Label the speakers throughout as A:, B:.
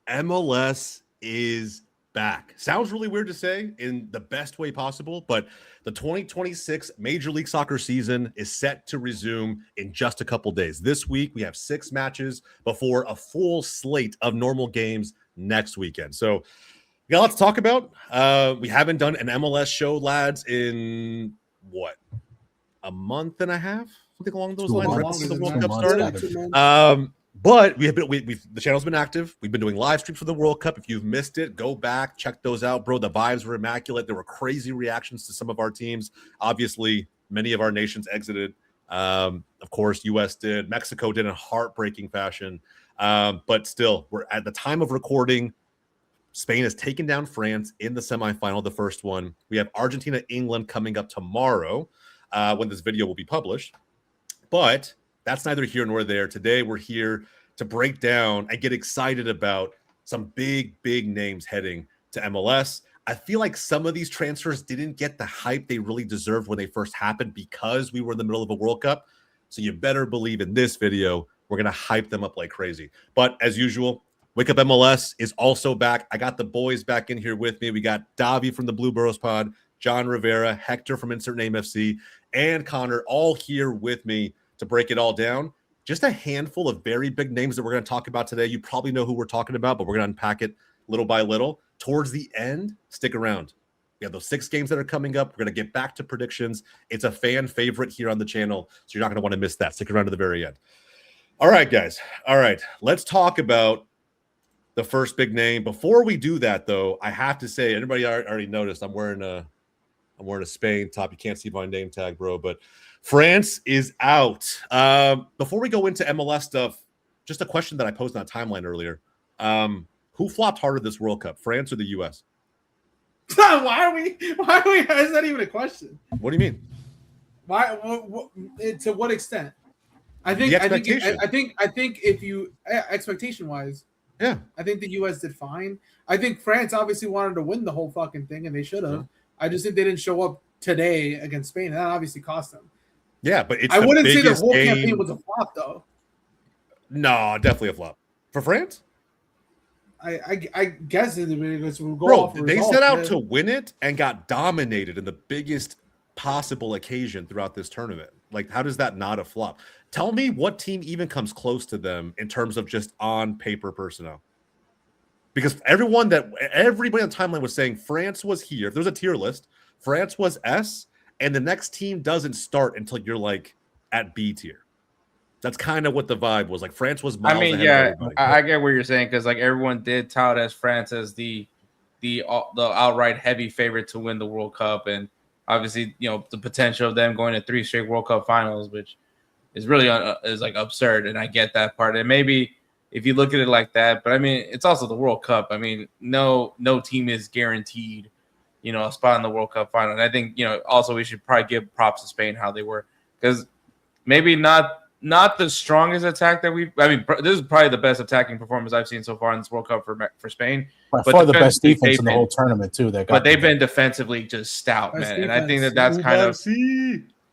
A: MLS is back. Sounds really weird to say in the best way possible, but the 2026 Major League Soccer season is set to resume in just a couple days. This week, we have 6 matches before a full slate of normal games next weekend. So we got a lot to talk about. We haven't done an MLS show, lads, in what? A month and a half? Something along those lines, right before the World Cup started. But the channel's been active. We've been doing live streams for the World Cup. If you've missed it, go back, check those out, bro. The vibes were immaculate. There were crazy reactions to some of our teams. Obviously, many of our nations exited. Of course, U.S. did. Mexico did in heartbreaking fashion. But still, we're at the time of recording. Spain has taken down France in the semifinal, the first one. We have Argentina, England coming up tomorrow when this video will be published. But that's neither here nor there. Today, we're here to break down and get excited about some big names heading to MLS. I feel like some of these transfers didn't get the hype they really deserved when they first happened because we were in the middle of a World Cup. So you better believe in this video, we're going to hype them up like crazy. But as usual, Wake Up MLS is also back. I got the boys back in here with me. We got Davi from the Blue Burrows Pod, John Rivera, Hector from Insert Name FC, and Connor all here with me to break it all down. Just a handful of very big names that we're going to talk about today. You probably know who we're talking about, but we're going to unpack it little by little. Towards the end, stick around. We have those 6 games that are coming up. We're going to get back to predictions. It's a fan favorite here on the channel, so you're not going to want to miss that. Stick around to the very end. All right, guys. All right, let's talk about the first big name. Before we do that, though, I have to say, everybody already noticed I'm wearing a Spain top. You can't see my name tag, bro, but France is out. Before we go into MLS stuff, just a question that I posed on a timeline earlier. Who flopped harder this World Cup, France or the US?
B: Why are we? Is that even a question?
A: What do you mean?
B: Why? To what extent? I think if you expectation wise,
A: yeah,
B: I think the US did fine. I think France obviously wanted to win the whole fucking thing, and they should have. Yeah. I just think they didn't show up today against Spain, and that obviously cost them.
A: Yeah, but
B: I wouldn't say the whole campaign was a flop, though.
A: No, definitely a flop for France.
B: I guess we'll go
A: Bro,
B: off
A: they set out to win it and got dominated in the biggest possible occasion throughout this tournament. Like, how does that not a flop? Tell me what team even comes close to them in terms of just on paper personnel. Because everybody on the timeline was saying France was here. If there was a tier list, France was S, and the next team doesn't start until you're like at B tier. That's kind of what the vibe was. Like France was miles ahead of everybody.
C: I get what you're saying because like everyone did tout as France as the outright heavy favorite to win the World Cup, and obviously the potential of them going to 3 straight World Cup finals, which is really is like absurd. And I get that part. And maybe if you look at it like that, but I mean it's also the World Cup. I mean no team is guaranteed a spot in the World Cup final. And I think also we should probably give props to Spain how they were, because maybe not the strongest attack that this is probably the best attacking performance I've seen so far in this World Cup for Spain.
D: By far the best defense in the whole tournament too.
C: But they've been defensively just stout, man. And I think that's kind of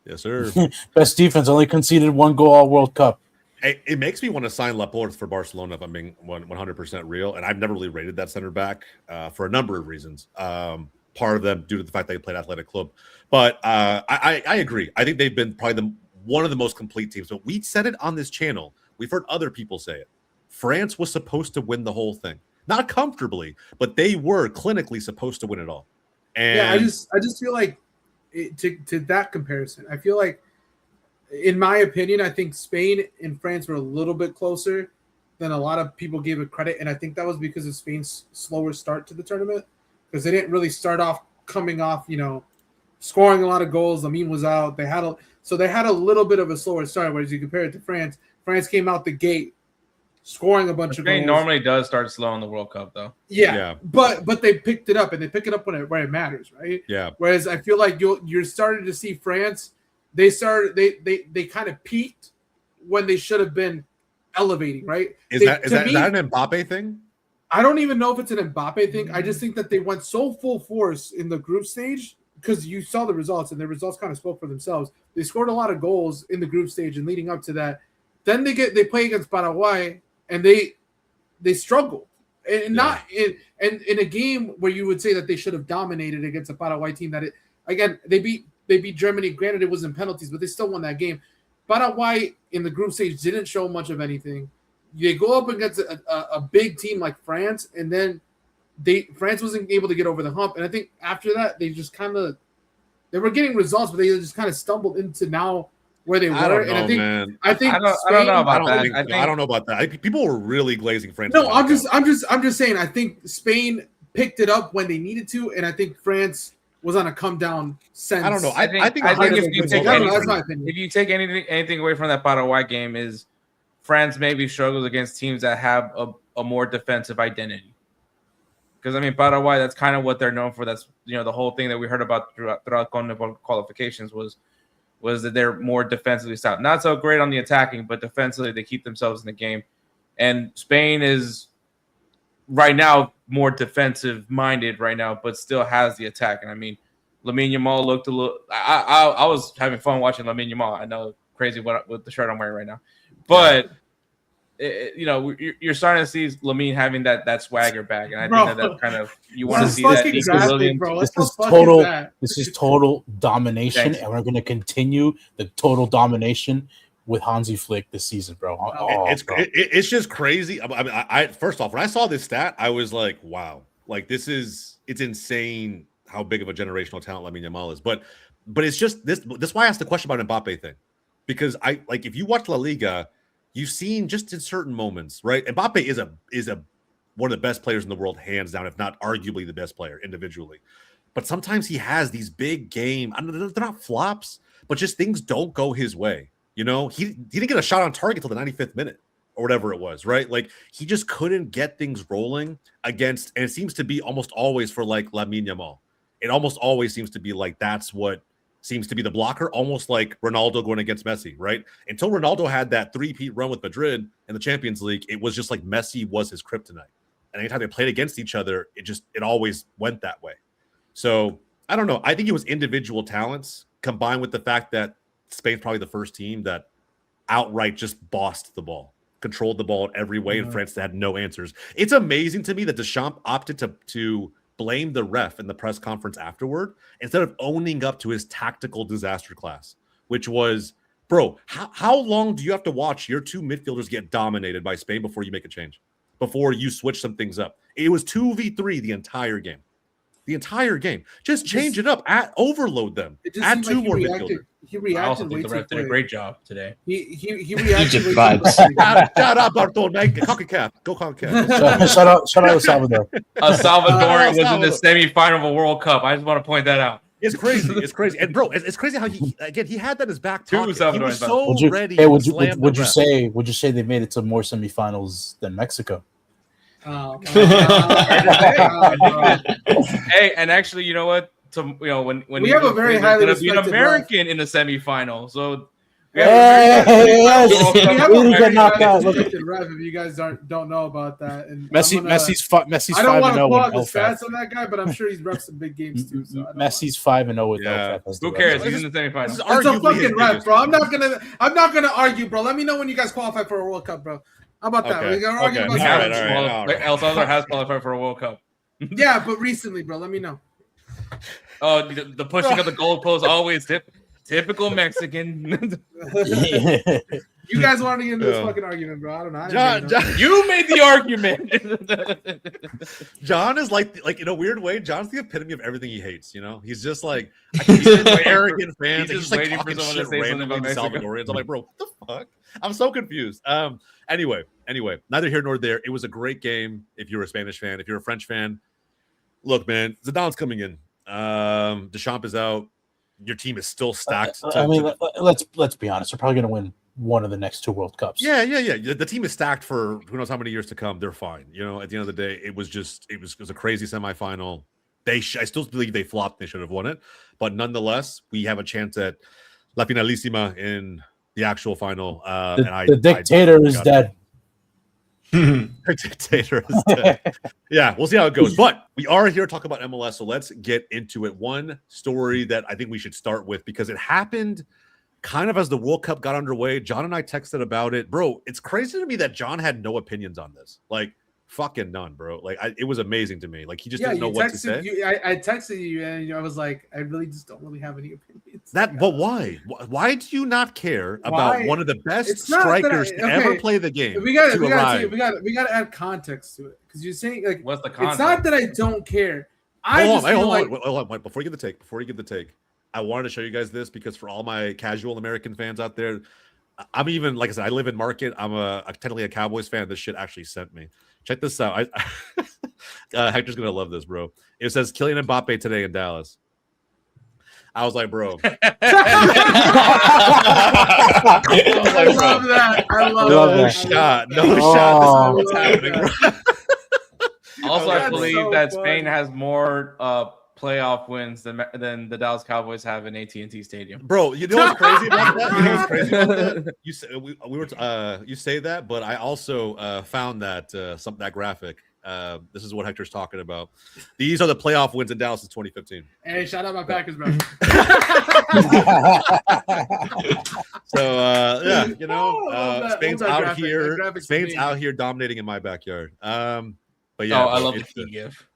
A: yes, sir.
D: Best defense, only conceded 1 goal all World Cup.
A: It makes me want to sign Laporte for Barcelona if I'm being 100% real. And I've never really rated that center back for a number of reasons. Part of them due to the fact that they played Athletic Club. But I agree. I think they've been probably one of the most complete teams. But we said it on this channel. We've heard other people say it. France was supposed to win the whole thing. Not comfortably, but they were clinically supposed to win it all. And
B: yeah, I just feel like to that comparison, I feel like, in my opinion, I think Spain and France were a little bit closer than a lot of people gave it credit. And I think that was because of Spain's slower start to the tournament, because they didn't really start off coming off, scoring a lot of goals. Lamine was out. They had a little bit of a slower start. Whereas you compare it to France, France came out the gate scoring a bunch of goals.
C: Spain normally does start slow in the World Cup, though.
B: Yeah. But they picked it up, and they pick it up when it matters, right?
A: Yeah.
B: Whereas I feel like you're starting to see France. They kind of peaked when they should have been elevating, right?
A: Is that an Mbappe thing?
B: I don't even know if it's an Mbappe thing. I just think that they went so full force in the group stage, because you saw the results, and the results kind of spoke for themselves. They scored a lot of goals in the group stage and leading up to that. Then they play against Paraguay, and they struggle. and not in a game where you would say that they should have dominated against a Paraguay team. They beat Germany. Granted, it was in penalties, but they still won that game. Paraguay in the group stage didn't show much of anything. They go up against a big team like France, and then France wasn't able to get over the hump. And I think after that, they just they were getting results, but they just kind of stumbled into now where they were.
A: I don't know,
B: and
A: man.
B: I think
C: I don't know about that.
A: I don't know about that. People were really glazing France.
B: No, I'm just saying. I think Spain picked it up when they needed to, and I think France was on a come down sense.
A: I don't know. I think
C: if you take anything away from that Paraguay game is France maybe struggles against teams that have a more defensive identity. Because I mean, Paraguay, that's kind of what they're known for. That's the whole thing that we heard about throughout CONMEBOL qualifications was that they're more defensively stout. Not so great on the attacking, but defensively they keep themselves in the game. And Spain is right now more defensive minded right now, but still has the attack. And I mean, Lamine Yamal looked a little. I was having fun watching Lamine Yamal. I know crazy with the shirt I'm wearing right now, but. You're starting to see Lamine having that swagger back, and I think that kind of you want to see that.
D: This is total domination,
C: Thanks.
D: and we're going to continue the total domination with Hansi Flick this season, bro.
A: It's just crazy. I mean, I first off, when I saw this stat, I was like, wow, like it's insane how big of a generational talent Lamine Yamal is. But it's just this. That's why I asked the question about Mbappe thing, because if you watch La Liga. You've seen just in certain moments, right? Mbappe is one of the best players in the world, hands down, if not arguably the best player individually. But sometimes he has these big game. I don't know, they're not flops, but just things don't go his way. He didn't get a shot on target till the 95th minute or whatever it was, right? Like he just couldn't get things rolling against, and it seems to be almost always for like Lamine Yamal. It almost always seems to be like that's what seems to be the blocker, almost like Ronaldo going against Messi, right? Until Ronaldo had that three-peat run with Madrid in the Champions League, it was just like Messi was his kryptonite. And anytime they played against each other, it always went that way. So I don't know. I think it was individual talents combined with the fact that Spain's probably the first team that outright just bossed the ball, controlled the ball in every way, and France had no answers. It's amazing to me that Deschamps opted to blame the ref in the press conference afterward instead of owning up to his tactical disaster class, which was, bro, how long do you have to watch your two midfielders get dominated by Spain before you make a change, before you switch some things up? It was 2v3 the entire game. Just change it up. Overload them. Add two more midfielders.
C: I also think the ref did a great job today.
B: He reacted.
A: Shout out Bartol, CONCACAF. Go CONCACAF.
D: Shout out El Salvador.
C: El Salvador was in the semifinal of a World Cup. I just want to point that out.
A: It's crazy. And bro, it's crazy how he had that in his back pocket. He was so ready.
D: Would you say they made it to more semifinals than Mexico?
B: Oh,
C: hey, and actually, you know what? When
B: we have a very highly respected
C: an American in the semifinal, so
B: we have a very
D: knocked out.
B: respected ref. If you guys don't know about that, and
D: Messi's 5-0.
B: I don't want to pull out the stats on that guy, but I'm sure he's refed some big games too. So
D: Messi's 5-0 with LFF.
C: Who cares? He's in the semifinals.
B: That's a fucking ref, bro. I'm not gonna argue, bro. Let me know when you guys qualify for a World Cup, bro. How about that? We're gonna argue about that.
C: El Salvador has qualified for a World Cup.
B: Yeah, but recently, bro. Let me know.
C: Oh, the pushing of the goalpost always typical Mexican.
B: You guys wanted to get into this fucking argument, bro. I don't know.
C: John, you made the argument.
A: John is like in a weird way. John's the epitome of everything he hates. He's just like he's arrogant fans. He's just like
C: waiting for someone to say something about
A: Salvadorians. I'm like, bro, what the fuck? I'm so confused. Anyway, neither here nor there. It was a great game. If you're a Spanish fan, if you're a French fan, look, man, Zidane's coming in. Deschamps is out. Your team is still stacked.
D: Let's be honest. They're probably going to win one of the next two World Cups.
A: Yeah. The team is stacked for who knows how many years to come. They're fine. At the end of the day, it was a crazy semifinal. I still believe they flopped. They should have won it, but nonetheless, we have a chance at La Finalissima in the actual final.
D: The dictator is dead.
A: The dictator is dead. Yeah, we'll see how it goes. But we are here to talk about MLS, so let's get into it. One story that I think we should start with, because it happened kind of as the World Cup got underway. John and I texted about it. Bro, it's crazy to me that John had no opinions on this. Like, Fucking none, bro. Like it was amazing to me. Like he just
B: Yeah,
A: didn't know
B: you
A: what to say.
B: texted. I texted you, and I was like, I really just don't really have any opinions.
A: But why? Why do you not care about
B: Why?
A: one of the best
B: It's not that
A: strikers to ever play the game?
B: We got
A: arrive?
B: we got to add context to it because you're saying like,
C: What's the context?
B: it's not that I don't care.
A: Hold on. Before you give the take, I wanted to show you guys this because for all my casual American fans out there, I'm even, like I said, I live in Market. I'm technically a Cowboys fan. This shit actually sent me. Check this out. Hector's gonna love this, bro. It says Kylian Mbappe today in Dallas. I was like, bro.
B: I love that. I love
A: no shot. No shot. This is what's happening, bro.
C: Also, I
B: That's
C: believe
B: so
C: that
B: funny.
C: Spain has more playoff wins than the Dallas Cowboys have in AT&T Stadium.
A: Bro, you know what's crazy about that? You say you say that, but I also found that that graphic. This is what Hector's talking about. These are the playoff wins in Dallas since 2015.
B: Hey, shout out my Packers, bro.
A: So yeah, you know, Spain's
B: that
A: out
B: graphic.
A: here.
B: That graphic's
A: Spain's
B: amazing.
A: out here dominating in my backyard. But yeah,
C: I
A: bro,
C: love the
A: it's
C: key gif.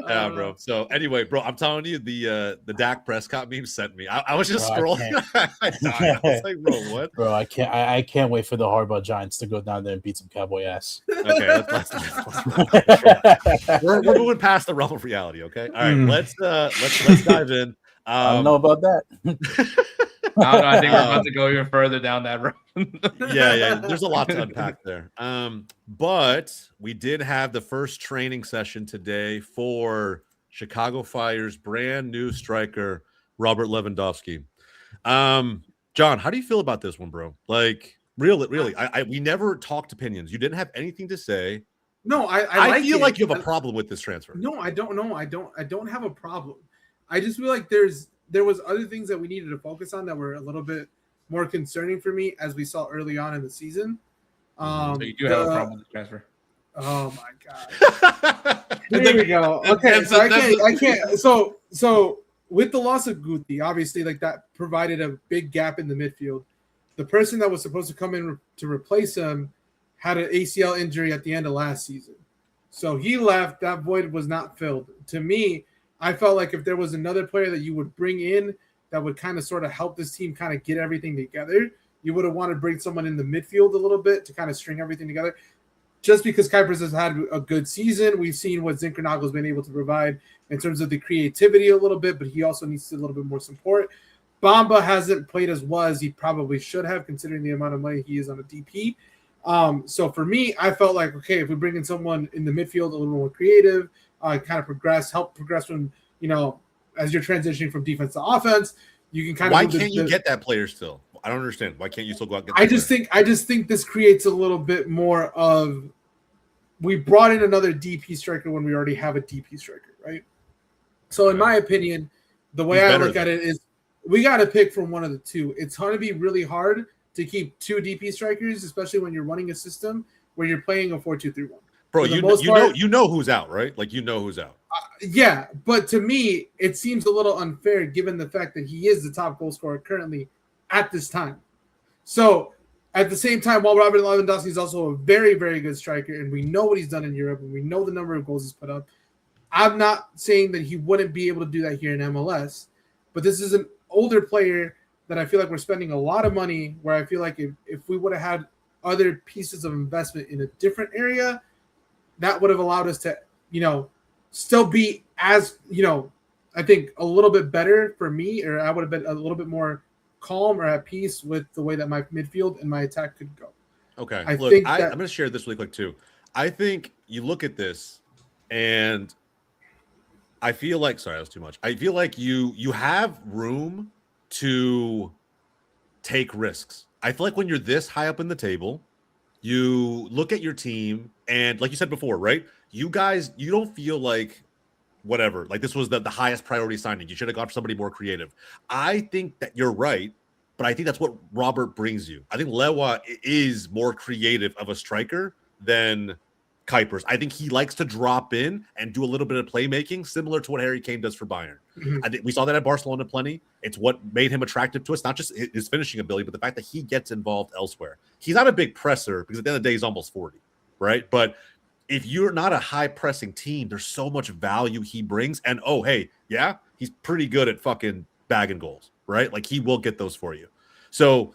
A: yeah, bro. So anyway, bro, I'm telling you, the Dak Prescott meme sent me. I was just
D: Bro,
A: scrolling. I died. I was like, bro, what?
D: Bro, I can't wait for the Hardball Giants to go down there and beat some Cowboy ass.
A: Okay, we're moving past the realm of reality. Okay, all right, let's dive in.
D: I don't know about that.
C: I don't know. I think we're about to go even further down that road.
A: yeah. There's a lot to unpack there. But we did have the first training session today for Chicago Fire's brand new striker, Robert Lewandowski. John, how do you feel about this one, bro? Like, really, we never talked opinions. You didn't have anything to say.
B: No, I
A: feel like you have a problem with this transfer.
B: No, I don't know. I don't have a problem. I just feel like there was other things that we needed to focus on that were a little bit more concerning for me as we saw ery on in the season.
C: So you do have a problem with the transfer.
B: Oh my god. Here we go. Okay, so I can't. So with the loss of Guti, obviously, like that provided a big gap in the midfield. The person that was supposed to come in to replace him had an ACL injury at the end of last season, so he left. That void was not filled. To me, I felt like if there was another player that you would bring in that would kind of sort of help this team kind of get everything together, you would have wanted to bring someone in the midfield a little bit to kind of string everything together. Just because Kuipers has had a good season, we've seen what Zinchenko's been able to provide in terms of the creativity a little bit, but he also needs a little bit more support. Bamba hasn't played as well as he probably should have, considering the amount of money he is on a DP. So for me, I felt like, okay, if we bring in someone in the midfield a little more creative, kind of help progress from, as you're transitioning from defense to offense, you can kind of.
A: Why can't you get that player still? I don't understand. Why can't you still go out and get that
B: I just think this creates a little bit more of, we brought in another DP striker when we already have a DP striker, right? So in my opinion, the way I look at it is we got to pick from one of the two. It's going to be really hard to keep two DP strikers, especially when you're running a system where you're playing a 4-2-3-1.
A: Bro, you know who's out, right? Like, you know who's out.
B: Yeah, but to me, it seems a little unfair given the fact that he is the top goal scorer currently at this time. So at the same time, while Robert Lewandowski is also a very, very good striker, and we know what he's done in Europe, and we know the number of goals he's put up, I'm not saying that he wouldn't be able to do that here in MLS, but this is an older player that I feel like we're spending a lot of money, where I feel like if we would have had other pieces of investment in a different area, that would have allowed us to, still be as, I think a little bit better for me, or I would have been a little bit more calm or at peace with the way that my midfield and my attack could go.
A: Okay. I'm going to share this really quick too. I think you look at this and I feel like, sorry, that was too much. I feel like you have room to take risks. I feel like when you're this high up in the table, you look at your team and, like you said before, right? You guys, you don't feel like whatever, like this was the highest priority signing. You should have gone for somebody more creative. I think that you're right, but I think that's what Robert brings you. I think Lewa is more creative of a striker than Kuipers. I think he likes to drop in and do a little bit of playmaking, similar to what Harry Kane does for Bayern.
B: Mhm.
A: I think we saw that at Barcelona plenty. It's what made him attractive to us, not just his finishing ability, but the fact that he gets involved elsewhere. He's not a big presser because at the end of the day, he's almost 40, right? But if you're not a high pressing team, there's so much value he brings. And oh, hey, yeah, he's pretty good at fucking bagging goals, right? Like he will get those for you. So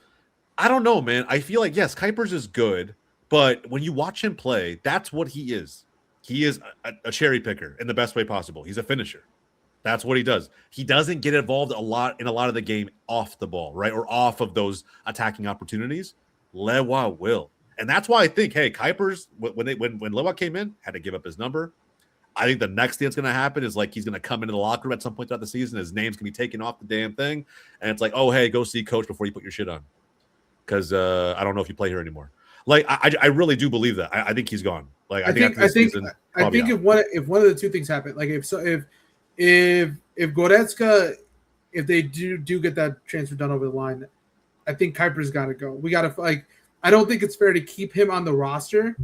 A: I don't know, man. I feel like, yes, Kuipers is good, but when you watch him play, that's what he is. He is a cherry picker in the best way possible. He's a finisher. That's what he does. He doesn't get involved a lot of the game off the ball, right? Or off of those attacking opportunities. Lewa will. And that's why I think, hey, Kuipers, when Lewa came in, had to give up his number. I think the next thing that's going to happen is like he's going to come into the locker room at some point throughout the season. His name's going to be taken off the damn thing. And it's like, oh, hey, go see coach before you put your shit on. Because I don't know if you play here anymore. Like I really do believe that. I think he's gone. Like I think
B: if one of the two things happen, like if Goretzka, if they do get that transfer done over the line, I think Kuipers got to go. We got to like. I don't think it's fair to keep him on the roster,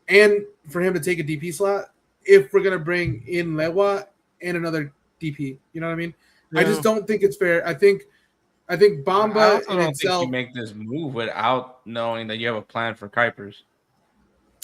B: and for him to take a DP slot if we're gonna bring in Lewa and another DP. You know what I mean? Yeah. I just don't think it's fair. I think Bamba
C: in itself. You make this move without knowing that you have a plan for Kuipers.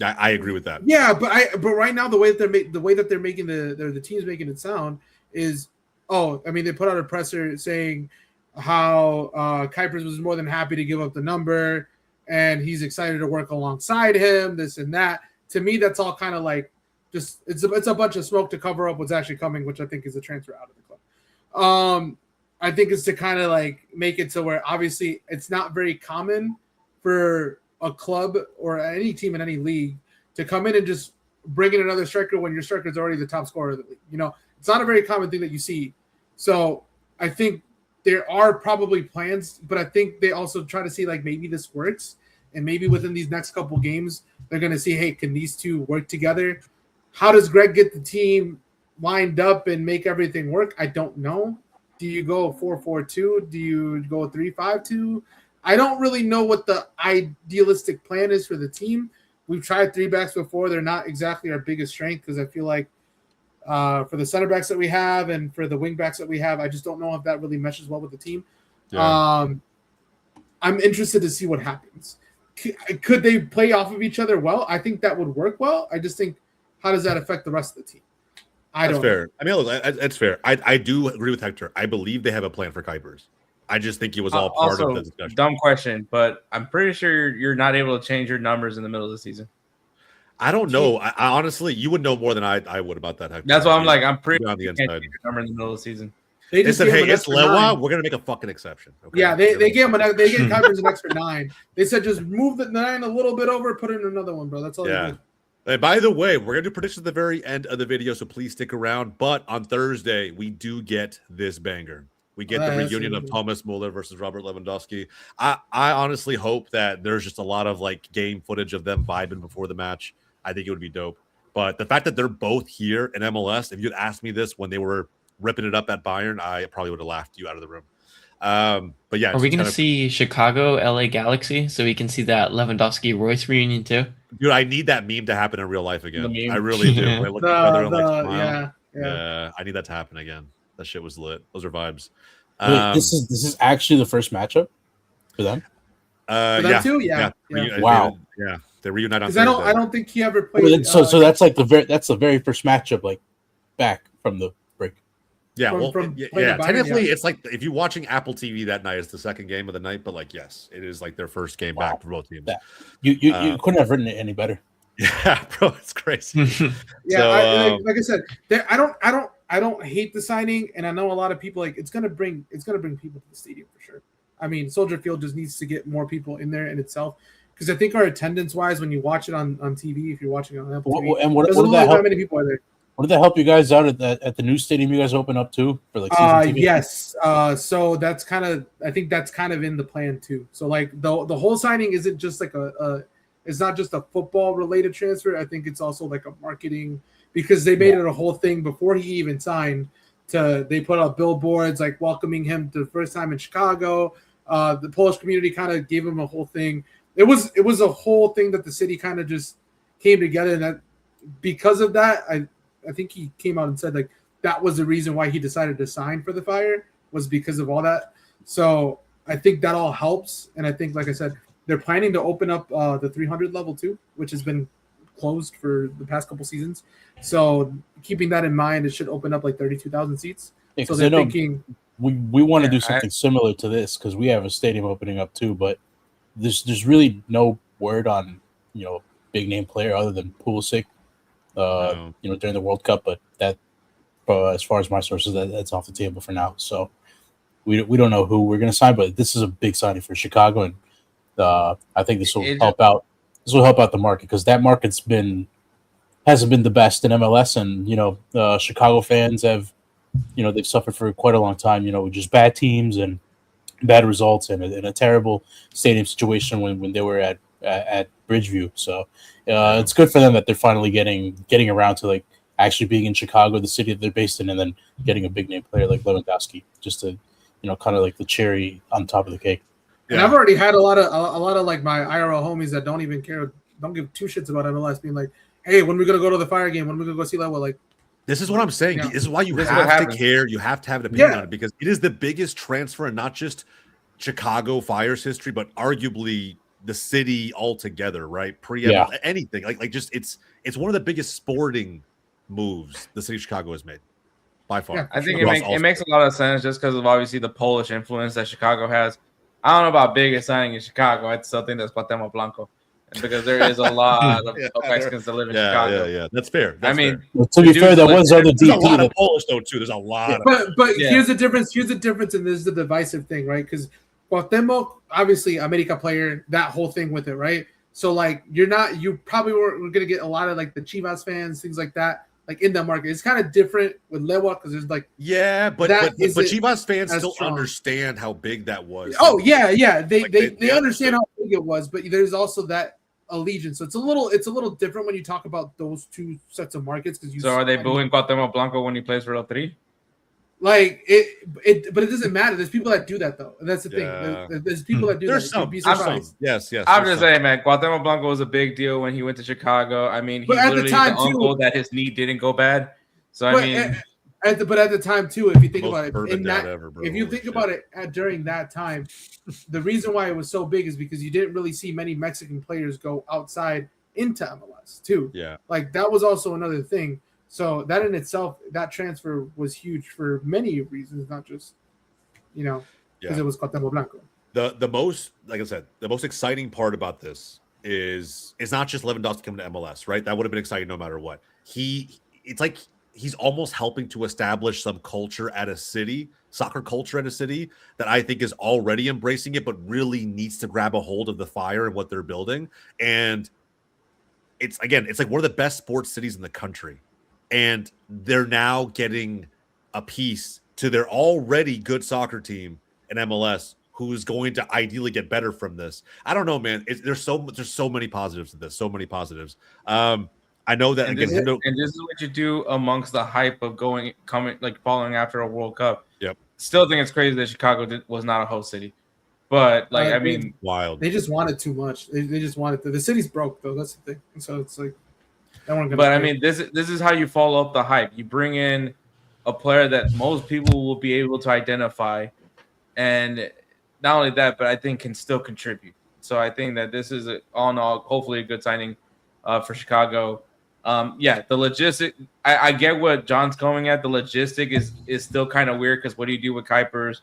A: I agree with that.
B: Yeah, but right now the way that they're making the team's making it sound is, they put out a presser saying how Kuipers was more than happy to give up the number and he's excited to work alongside him, this and that. To me, that's all kind of like just it's a bunch of smoke to cover up what's actually coming, which I think is a transfer out of the club. I think it's to kind of like make it so where obviously it's not very common for a club or any team in any league to come in and just bring in another striker when your striker is already the top scorer of the league. You know, it's not a very common thing that you see. So I think there are probably plans, but I think they also try to see like maybe this works. And maybe within these next couple games, they're going to see, hey, can these two work together? How does Greg get the team lined up and make everything work? I don't know. Do you go 4-4-2? Do you go 3-5-2? I don't really know what the idealistic plan is for the team. We've tried 3-backs before. They're not exactly our biggest strength because I feel like for the center backs that we have and for the wing backs that we have, I just don't know if that really meshes well with the team. Yeah. I'm interested to see what happens. Could they play off of each other well? I think that would work well. I just think, how does that affect the rest of the team?
A: That's fair. I mean, look, that's fair. I do agree with Hector. I believe they have a plan for Kuipers. I just think it was all part of the discussion.
C: Dumb question, but I'm pretty sure you're not able to change your numbers in the middle of the season.
A: I don't know. I honestly, you would know more than I would about that, Hector.
C: That's why I'm like, I'm pretty
A: on the inside. Change
C: your number in the middle of the season.
A: They said, hey, it's Lewa. We're gonna make a fucking exception. Okay?
B: Yeah, they gave Kuipers an extra 9. They said just move the 9 a little bit over, put in another one, bro. That's all.
A: Yeah. And by the way, we're going to do predictions at the very end of the video, so please stick around. But on Thursday, we do get this banger. We get the reunion of Thomas Muller versus Robert Lewandowski. I honestly hope that there's just a lot of like game footage of them vibing before the match. I think it would be dope. But the fact that they're both here in MLS, if you'd asked me this when they were ripping it up at Bayern, I probably would have laughed you out of the room. But yeah,
E: are we going to see Chicago, LA Galaxy, so we can see that Lewandowski Royce reunion too?
A: Dude, I need that meme to happen in real life again. I really do. I look at each other and like, yeah, I need that to happen again. That shit was lit. Those are vibes.
D: Wait, this is actually the first matchup for them.
B: For them too? Yeah.
D: Wow.
A: They reunite on.
B: Because I don't think he ever played.
D: So that's like the very first matchup, like back from the break.
A: Yeah, technically, it's like if you're watching Apple TV that night, it's the second game of the night. But like, yes, it is like their first game back for both teams.
D: You couldn't have written it any better.
A: Yeah, bro, it's crazy.
B: Like I said, I don't hate the signing, and I know a lot of people like it's gonna bring people to the stadium for sure. I mean, Soldier Field just needs to get more people in there in itself. Because I think our attendance wise, when you watch it on TV, if you're watching it on Apple TV,
D: and what many people are there. What did that help you guys out at the new stadium you guys open up to for like season TV?
B: Yes. So that's kind of in the plan too. So like the whole signing isn't just like it's not just a football related transfer. I think it's also like a marketing because they made it a whole thing before he even signed. They put up billboards like welcoming him to the first time in Chicago. The Polish community kind of gave him a whole thing. It was a whole thing that the city kind of just came together, and that because of that, I think he came out and said like that was the reason why he decided to sign for the Fire was because of all that. So I think that all helps, and I think, like I said, they're planning to open up the 300 level too, which has been closed for the past couple seasons. So keeping that in mind, it should open up like 32,000 seats.
D: Yeah,
B: so they're thinking
D: we want to do something similar to this because we have a stadium opening up too, but there's really no word on big name player other than Pulisic, during the World Cup. But that, as far as my sources, that's off the table for now. So we don't know who we're going to sign, but this is a big signing for Chicago, and I think this will help out. This will help out the market because that market's hasn't been the best in MLS, and Chicago fans have they've suffered for quite a long time. With just bad teams and bad results, and a terrible stadium situation when they were at Bridgeview. So it's good for them that they're finally getting around to like actually being in Chicago, the city that they're based in, and then getting a big name player like Lewandowski, just to kind of like the cherry on top of the cake.
B: And I've already had a lot of like my IRL homies that don't even care, don't give two shits about MLS, being like, "Hey, when are we gonna go to the Fire game? When are we gonna go see Lewa?" Like,
A: this is what I'm saying.
B: Yeah.
A: This is why you have to care. You have to have an opinion on it because it is the biggest transfer in not just Chicago Fire's history, but arguably the city altogether, right? Anything like just it's one of the biggest sporting moves the city of Chicago has made by far.
C: Yeah, I think it makes a lot of sense just because of obviously the Polish influence that Chicago has. I don't know about biggest signing in Chicago. I still think that's Cuauhtemoc Blanco, because there is a lot of Mexicans that live in Chicago.
A: Yeah, that's fair.
C: I mean,
D: to be fair, there was other DP.
A: There's a lot of Polish though too. There's a lot.
B: But here's the difference. Here's the difference, and this is the divisive thing, right? Because Cuauhtemoc, obviously, America player, that whole thing with it, right? So like, you probably we're gonna get a lot of like the Chivas fans, things like that. Like in that market, it's kind of different with Lewa because there's like
A: but Chivas fans still understand how big that was.
B: Oh yeah, they understand how big it was, but there's also that allegiance. So it's a little different when you talk about those two sets of markets because
C: So are they booing Cuauhtemoc Blanco when he plays for El Tri?
B: Like but it doesn't matter. There's people that do that though. And that's the thing. There's people that do
A: there's
B: that.
A: Some. Yes.
C: I'm just saying, man. Cuauhtemoc Blanco was a big deal when he went to Chicago. I mean, he's literally the uncle that his knee didn't go bad. So I mean,
B: at the time too, if you think about it, if you think about it during that time, the reason why it was so big is because you didn't really see many Mexican players go outside into MLS too.
A: Yeah,
B: like that was also another thing. So that in itself, that transfer was huge for many reasons, not just, because it was Cuauhtemoc Blanco.
A: The most, like I said, the most exciting part about this is it's not just Lewandowski coming to MLS, right? That would have been exciting no matter what. It's like he's almost helping to establish some culture at a city, soccer culture at a city that I think is already embracing it, but really needs to grab a hold of the Fire and what they're building. And it's like one of the best sports cities in the country. And they're now getting a piece to their already good soccer team in MLS, who's going to ideally get better from this. I don't know, man. There's so many positives to this. So many positives. I know that
C: and this is what you do amongst the hype of following after a World Cup.
A: Yep.
C: Still think it's crazy that Chicago was not a host city, but I mean,
A: wild.
B: They just wanted too much. They just wanted to. The city's broke though. That's the thing. And so it's like.
C: But I mean, this is how you follow up the hype. You bring in a player that most people will be able to identify, and not only that, but I think can still contribute. So I think that this is all in all, hopefully a good signing for Chicago. The logistic. I get what John's going at. The logistic is still kind of weird because what do you do with Kuipers?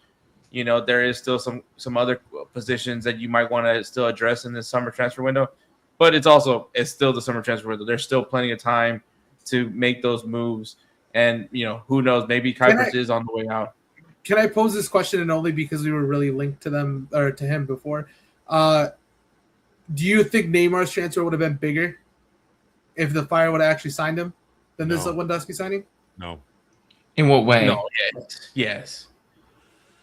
C: There is still some other positions that you might want to still address in this summer transfer window. But it's still the summer transfer window. There's still plenty of time to make those moves. And, who knows, maybe Kuipers is on the way out.
B: Can I pose this question, and only because we were really linked to them or to him before? Do you think Neymar's transfer would have been bigger if the Fire would have actually signed him than this Lewandowski signing?
A: No.
E: In what way?
C: No, yes.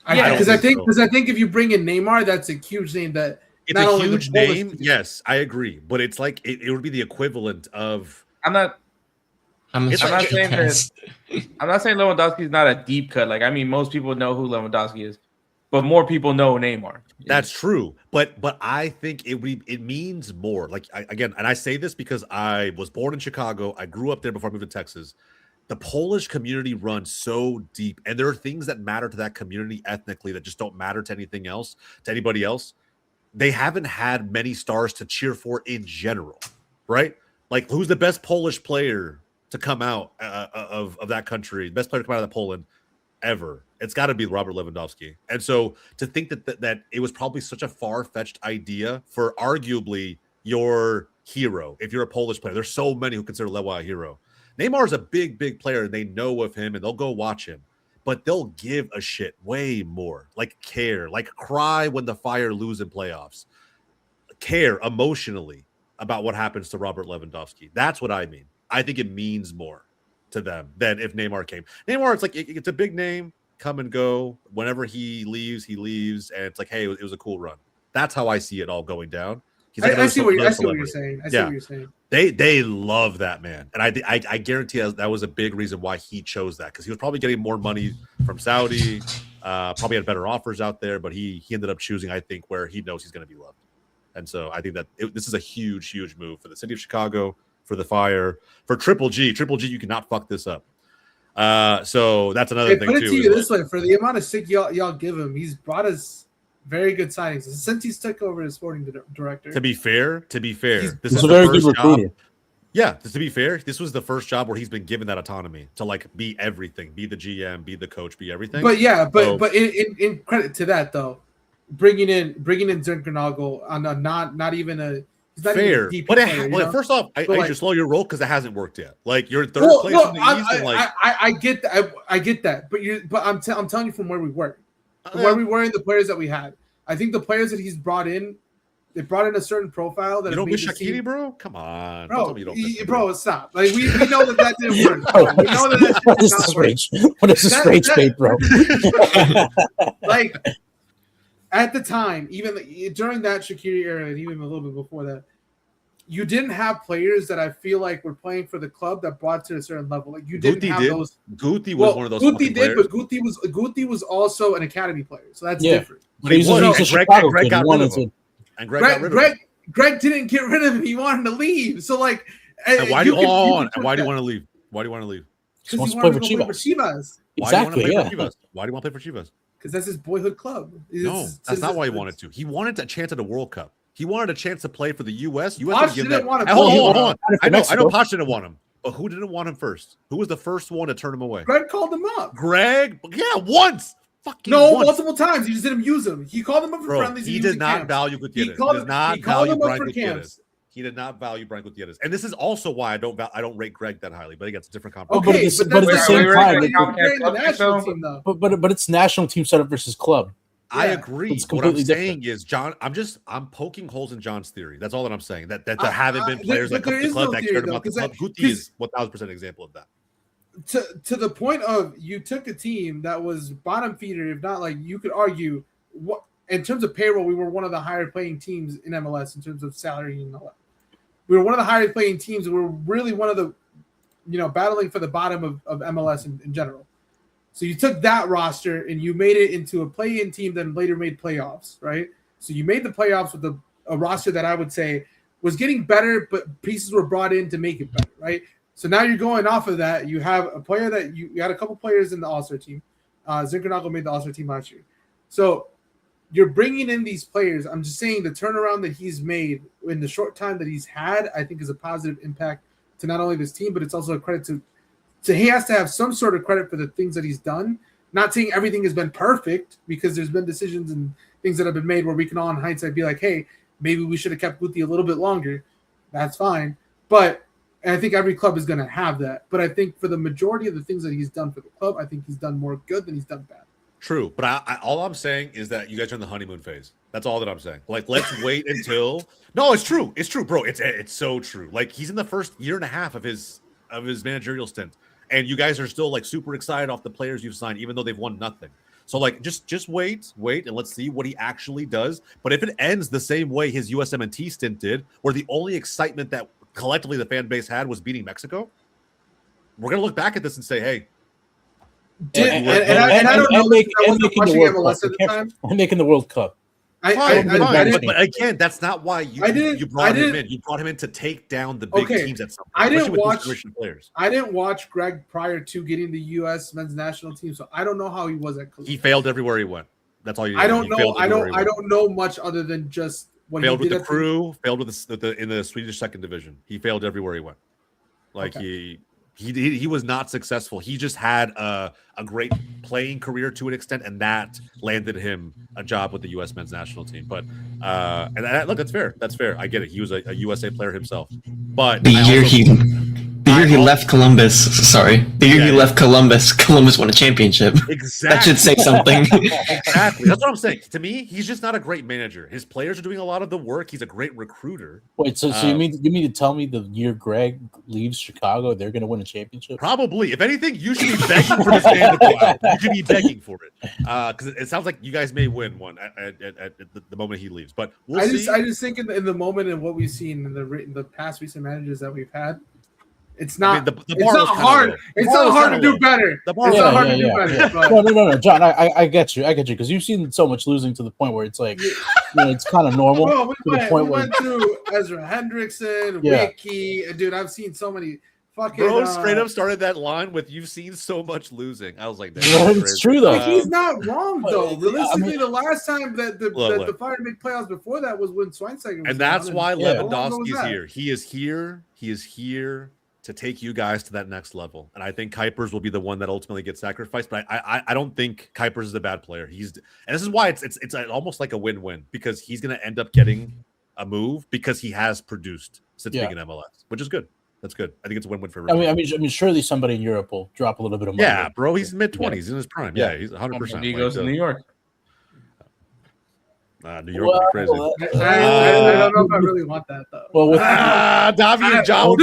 B: Because I think if you bring in Neymar, that's a huge name that –
A: it's a huge name. Yes, I agree. But it's like it would be the equivalent of.
C: I'm not saying Lewandowski is not a deep cut. Like, I mean, most people know who Lewandowski is. but more people know Neymar.
A: That's true, but I think it means more. Like again, and I say this because I was born in Chicago. I grew up there before I moved to Texas. The Polish community runs so deep, and there are things that matter to that community ethnically that just don't matter to anything else, to anybody else. They haven't had many stars to cheer for in general, right? Like, who's the best Polish player to come out of that country? Best player to come out of Poland ever? It's got to be Robert Lewandowski. And so to think that it was probably such a far-fetched idea for arguably your hero, if you're a Polish player, there's so many who consider Lewa a hero. Neymar is a big player, and they know of him, and they'll go watch him. But they'll give a shit way more, like care, like cry when the Fire lose in playoffs, care emotionally about what happens to Robert Lewandowski. That's what I mean. I think it means more to them than if Neymar came. Neymar, it's like it's a big name, come and go. Whenever he leaves, and it's like, hey, it was a cool run. That's how I see it all going down.
B: I see what you're saying. I see what you're saying.
A: They love that man, and I guarantee that was a big reason why he chose that, because he was probably getting more money from Saudi, probably had better offers out there, but he ended up choosing, I think, where he knows he's going to be loved. And so I think that this is a huge move for the city of Chicago, for the Fire, for Triple G. Triple G, you cannot fuck this up. So that's another thing,
B: put it
A: too.
B: To you this way, for the amount of stick y'all give him, he's brought us very good signings since he's took over as sporting director.
A: To be fair,
D: this is a very good recruiter.
A: Yeah, to be fair, this was the first job where he's been given that autonomy to like be everything, be the GM, be the coach, be everything.
B: But in credit to that though, bringing in Zinchenko on a not even a
A: fair.
B: Even
A: but
B: player,
A: first off, I should slow your roll because it hasn't worked yet. Like, you're third place in the East, and like
B: I get that. I get that. But I'm telling you from where we were. Where we were and the players that we had. I think the players that he's brought in, they brought in a certain profile that
A: you don't miss Shaqiri, bro. Come on,
B: bro, stop. Like we know that didn't work. Bro. We know that
D: what is this rage? What is this rage bait, bro?
B: Like at the time, even during that Shaqiri era, and even a little bit before that, you didn't have players that I feel like were playing for the club that brought to a certain level. Like you didn't have those.
A: Guti was one of those.
B: Guti did,
A: players.
B: but Guti was also an academy player, so that's different.
A: But Greg got rid of him. And
B: Greg didn't get rid of him. He wanted to leave. So like,
A: and why do you want to leave? Why do you want to leave?
B: Because he wanted to go play for Chivas.
D: Exactly.
A: Why do you want to play for Chivas?
B: Because that's his boyhood club.
A: That's not why he wanted to. He wanted a chance at a World Cup. He wanted a chance to play for the U.S.
B: Poch didn't want to.
A: Hold on. I know Poch didn't want him, but who didn't want him first? Who was the first one to turn him away?
B: Greg called him up.
A: Once.
B: Multiple times. He just didn't use him. He called him up for friendlies.
A: He did not value Gutierrez. He did not value Brian Gutierrez. And this is also why I don't rate Greg that highly. But again, it's a different conversation.
B: Okay, but at the same time,
D: but it's national team setup versus club.
A: I agree. What I'm saying is, John, I'm poking holes in John's theory. That's all that I'm saying. That there haven't been players that come to the club that cared about the club. Guti is 1,000% example of that.
B: To the point of, you took a team that was bottom feeder, if not, like, you could argue, what in terms of payroll, we were one of the higher paying teams in MLS in terms of salary and all that. We were one of the higher paying teams. We were really one of the, battling for the bottom of MLS in general. So you took that roster and you made it into a play-in team that later made playoffs, right? So you made the playoffs with a roster that I would say was getting better, but pieces were brought in to make it better, right? So now you're going off of that. You have a player that you had a couple players in the All-Star team. Zinchenko made the All-Star team last year. So you're bringing in these players. I'm just saying the turnaround that he's made in the short time that he's had, I think is a positive impact to not only this team, but it's also a credit to he has to have some sort of credit for the things that he's done. Not saying everything has been perfect, because there's been decisions and things that have been made where we can all in hindsight be like, hey, maybe we should have kept Guti a little bit longer. That's fine. But I think every club is going to have that. But I think for the majority of the things that he's done for the club, I think he's done more good than he's done bad.
A: True. But all I'm saying is that you guys are in the honeymoon phase. That's all that I'm saying. Like, let's wait until – no, it's true. It's true, bro. It's so true. Like, he's in the first year and a half of his managerial stint. And you guys are still like super excited off the players you've signed, even though they've won nothing. So like, just wait, and let's see what he actually does. But if it ends the same way his USMNT stint did, where the only excitement that collectively the fan base had was beating Mexico, we're gonna look back at this and say, hey,
B: And I don't know if I wasn't watching MLS at the time.
D: I'm making the World Cup.
A: But again, that's not why you brought him in. You brought him in to take down the big teams at some point.
B: I didn't watch Greg prior to getting the U.S. men's national team, so I don't know how he was at Columbus.
A: He failed everywhere he went. That's all you.
B: I don't know. I don't know much other than just what
A: failed
B: he did
A: with the crew. Failed with in the Swedish second division. He failed everywhere he went. Like he was not successful. He just had a great playing career to an extent, and that landed him a job with the U.S. men's national team. But look, that's fair. That's fair. I get it. He was a USA player himself. But
E: the year he left Columbus, Columbus won a championship.
A: Exactly.
E: That should say something.
A: Exactly. That's what I'm saying. To me, he's just not a great manager. His players are doing a lot of the work. He's a great recruiter.
D: Wait, so you mean to tell me the year Greg leaves Chicago, they're going to win a championship?
A: Probably. If anything, you should be begging for this man to go out. You should be begging for it. Because it sounds like you guys may win one at the moment he leaves. But we'll see.
B: I just think in the moment and what we've seen in the past recent managers that we've had, it's not. It's not hard. It's not hard to do better. It's not hard to do better.
D: No, John. I get you. Because you've seen so much losing to the point where it's like, it's kind of normal.
B: Bro, we went through Ezra Hendrickson, Ricky, dude. I've seen so many.
A: Bro, straight up started that line with "You've seen so much losing." I was like,
D: "It's true though."
B: He's not wrong though. Realistically, the last time that the Fire made playoffs before that was when Schweinsteiger was.
A: And that's why Lewandowski is here. He is here. He is here to take you guys to that next level. And I think Kuipers will be the one that ultimately gets sacrificed. But I don't think Kuipers is a bad player. And this is why it's almost like a win-win, because he's going to end up getting a move because he has produced since being in MLS, which is good. That's good. I think it's a win-win for everybody.
D: I mean, surely somebody in Europe will drop a little bit of money.
A: Yeah, bro, he's mid-20s. He's in his prime. Yeah, he's 100%.
C: He goes to New York.
A: New York would be crazy.
B: I don't know if I really want that though.
D: Well,
A: Davi and John.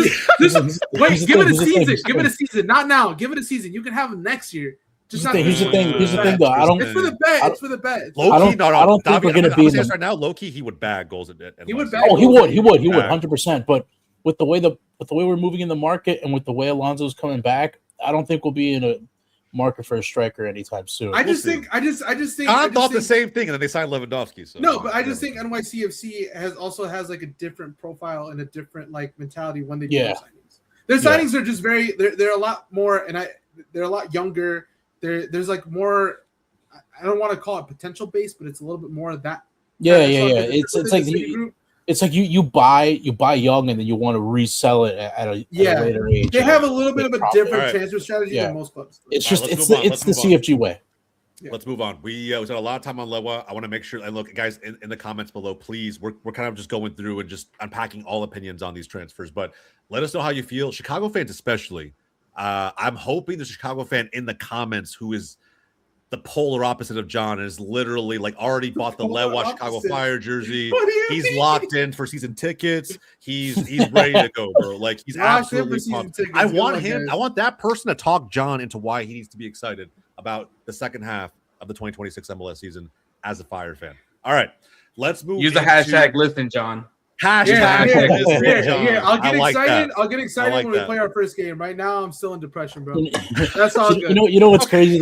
B: Wait, give it a season. Give it a season. Not now. Give it a season. You can have him next year.
D: Here's the thing, though. I don't.
B: It's for the bet. It's for the bet.
A: Low key, no.
D: I don't think we're going to be
A: right now. Low key, he would bag goals at.
B: He would bag.
D: Oh, he would 100%. But with the way we're moving in the market and with the way Alonso's coming back, I don't think we'll be in a market for a striker anytime soon.
B: I just think.
A: I thought the same thing, and then they signed Lewandowski. So
B: no, but I just think NYCFC has like a different profile and a different like mentality when they do their signings. Their signings are just very. They're a lot more, and they're a lot younger. There's like more. I don't want to call it potential based, but it's a little bit more of that.
D: Yeah. It's like you buy young and then you want to resell it at a later age.
B: They have a little bit of a different transfer strategy than most clubs.
D: It's just it's the CFG way.
A: Yeah. Let's move on. We spent a lot of time on Lewa. I want to make sure. And look, guys, in the comments below, please. We're kind of just going through and just unpacking all opinions on these transfers. But let us know how you feel, Chicago fans especially. I'm hoping the Chicago fan in the comments who is the polar opposite of John and is literally like already bought the Lewa Chicago Fire jersey. He's locked in for season tickets. He's ready to go, bro. Like he's absolutely pumped. I want him. I want that person to talk John into why he needs to be excited about the second half of the 2026 MLS season as a Fire fan. All right, let's move.
C: Use the hashtag listen, John.
B: Yeah. I'll get excited when we play our first game. Right now, I'm still in depression, bro. That's all good.
D: You know what's crazy?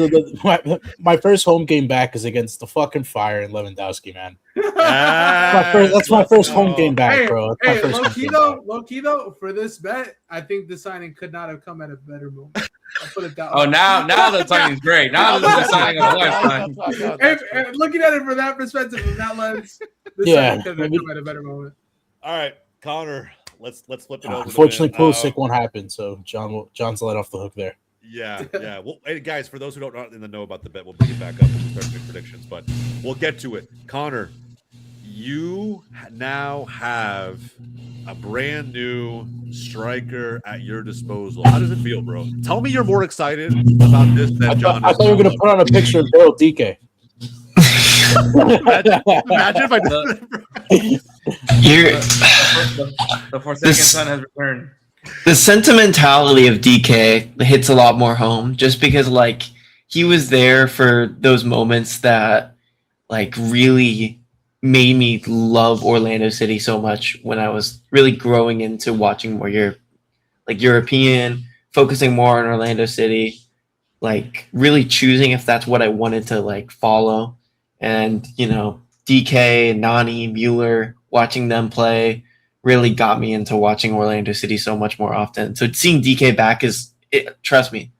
D: My first home game back is against the fucking Fire and Lewandowski, man. That's my first home game back, bro.
B: Low key though, for this bet, I think the signing could not have come at a better moment. I'll put it that way.
C: Now the signing's great. Now the signing of lifetime.
B: And looking at it from that perspective, from that lens, this signing could have come at a better moment.
A: All right, Connor, let's flip it over.
D: Unfortunately, Pulisic won't happen, so John's let off the hook there.
A: Yeah. Well, hey, guys, for those who don't know about the bet, we'll bring it back up and start making predictions, but we'll get to it. Connor, you now have a brand new striker at your disposal. How does it feel, bro? Tell me you're more excited about this than John.
D: I thought you were going to put on a picture of Daryl DK.
A: Imagine if I did.
C: The Forsaken Son has returned.
E: The sentimentality of DK hits a lot more home, just because like he was there for those moments that like really made me love Orlando City so much when I was really growing into watching more European, focusing more on Orlando City. like really choosing if that's what I wanted to like follow. And, you know, DK, Nani, Mueller, watching them play really got me into watching Orlando City so much more often. So seeing DK back trust me,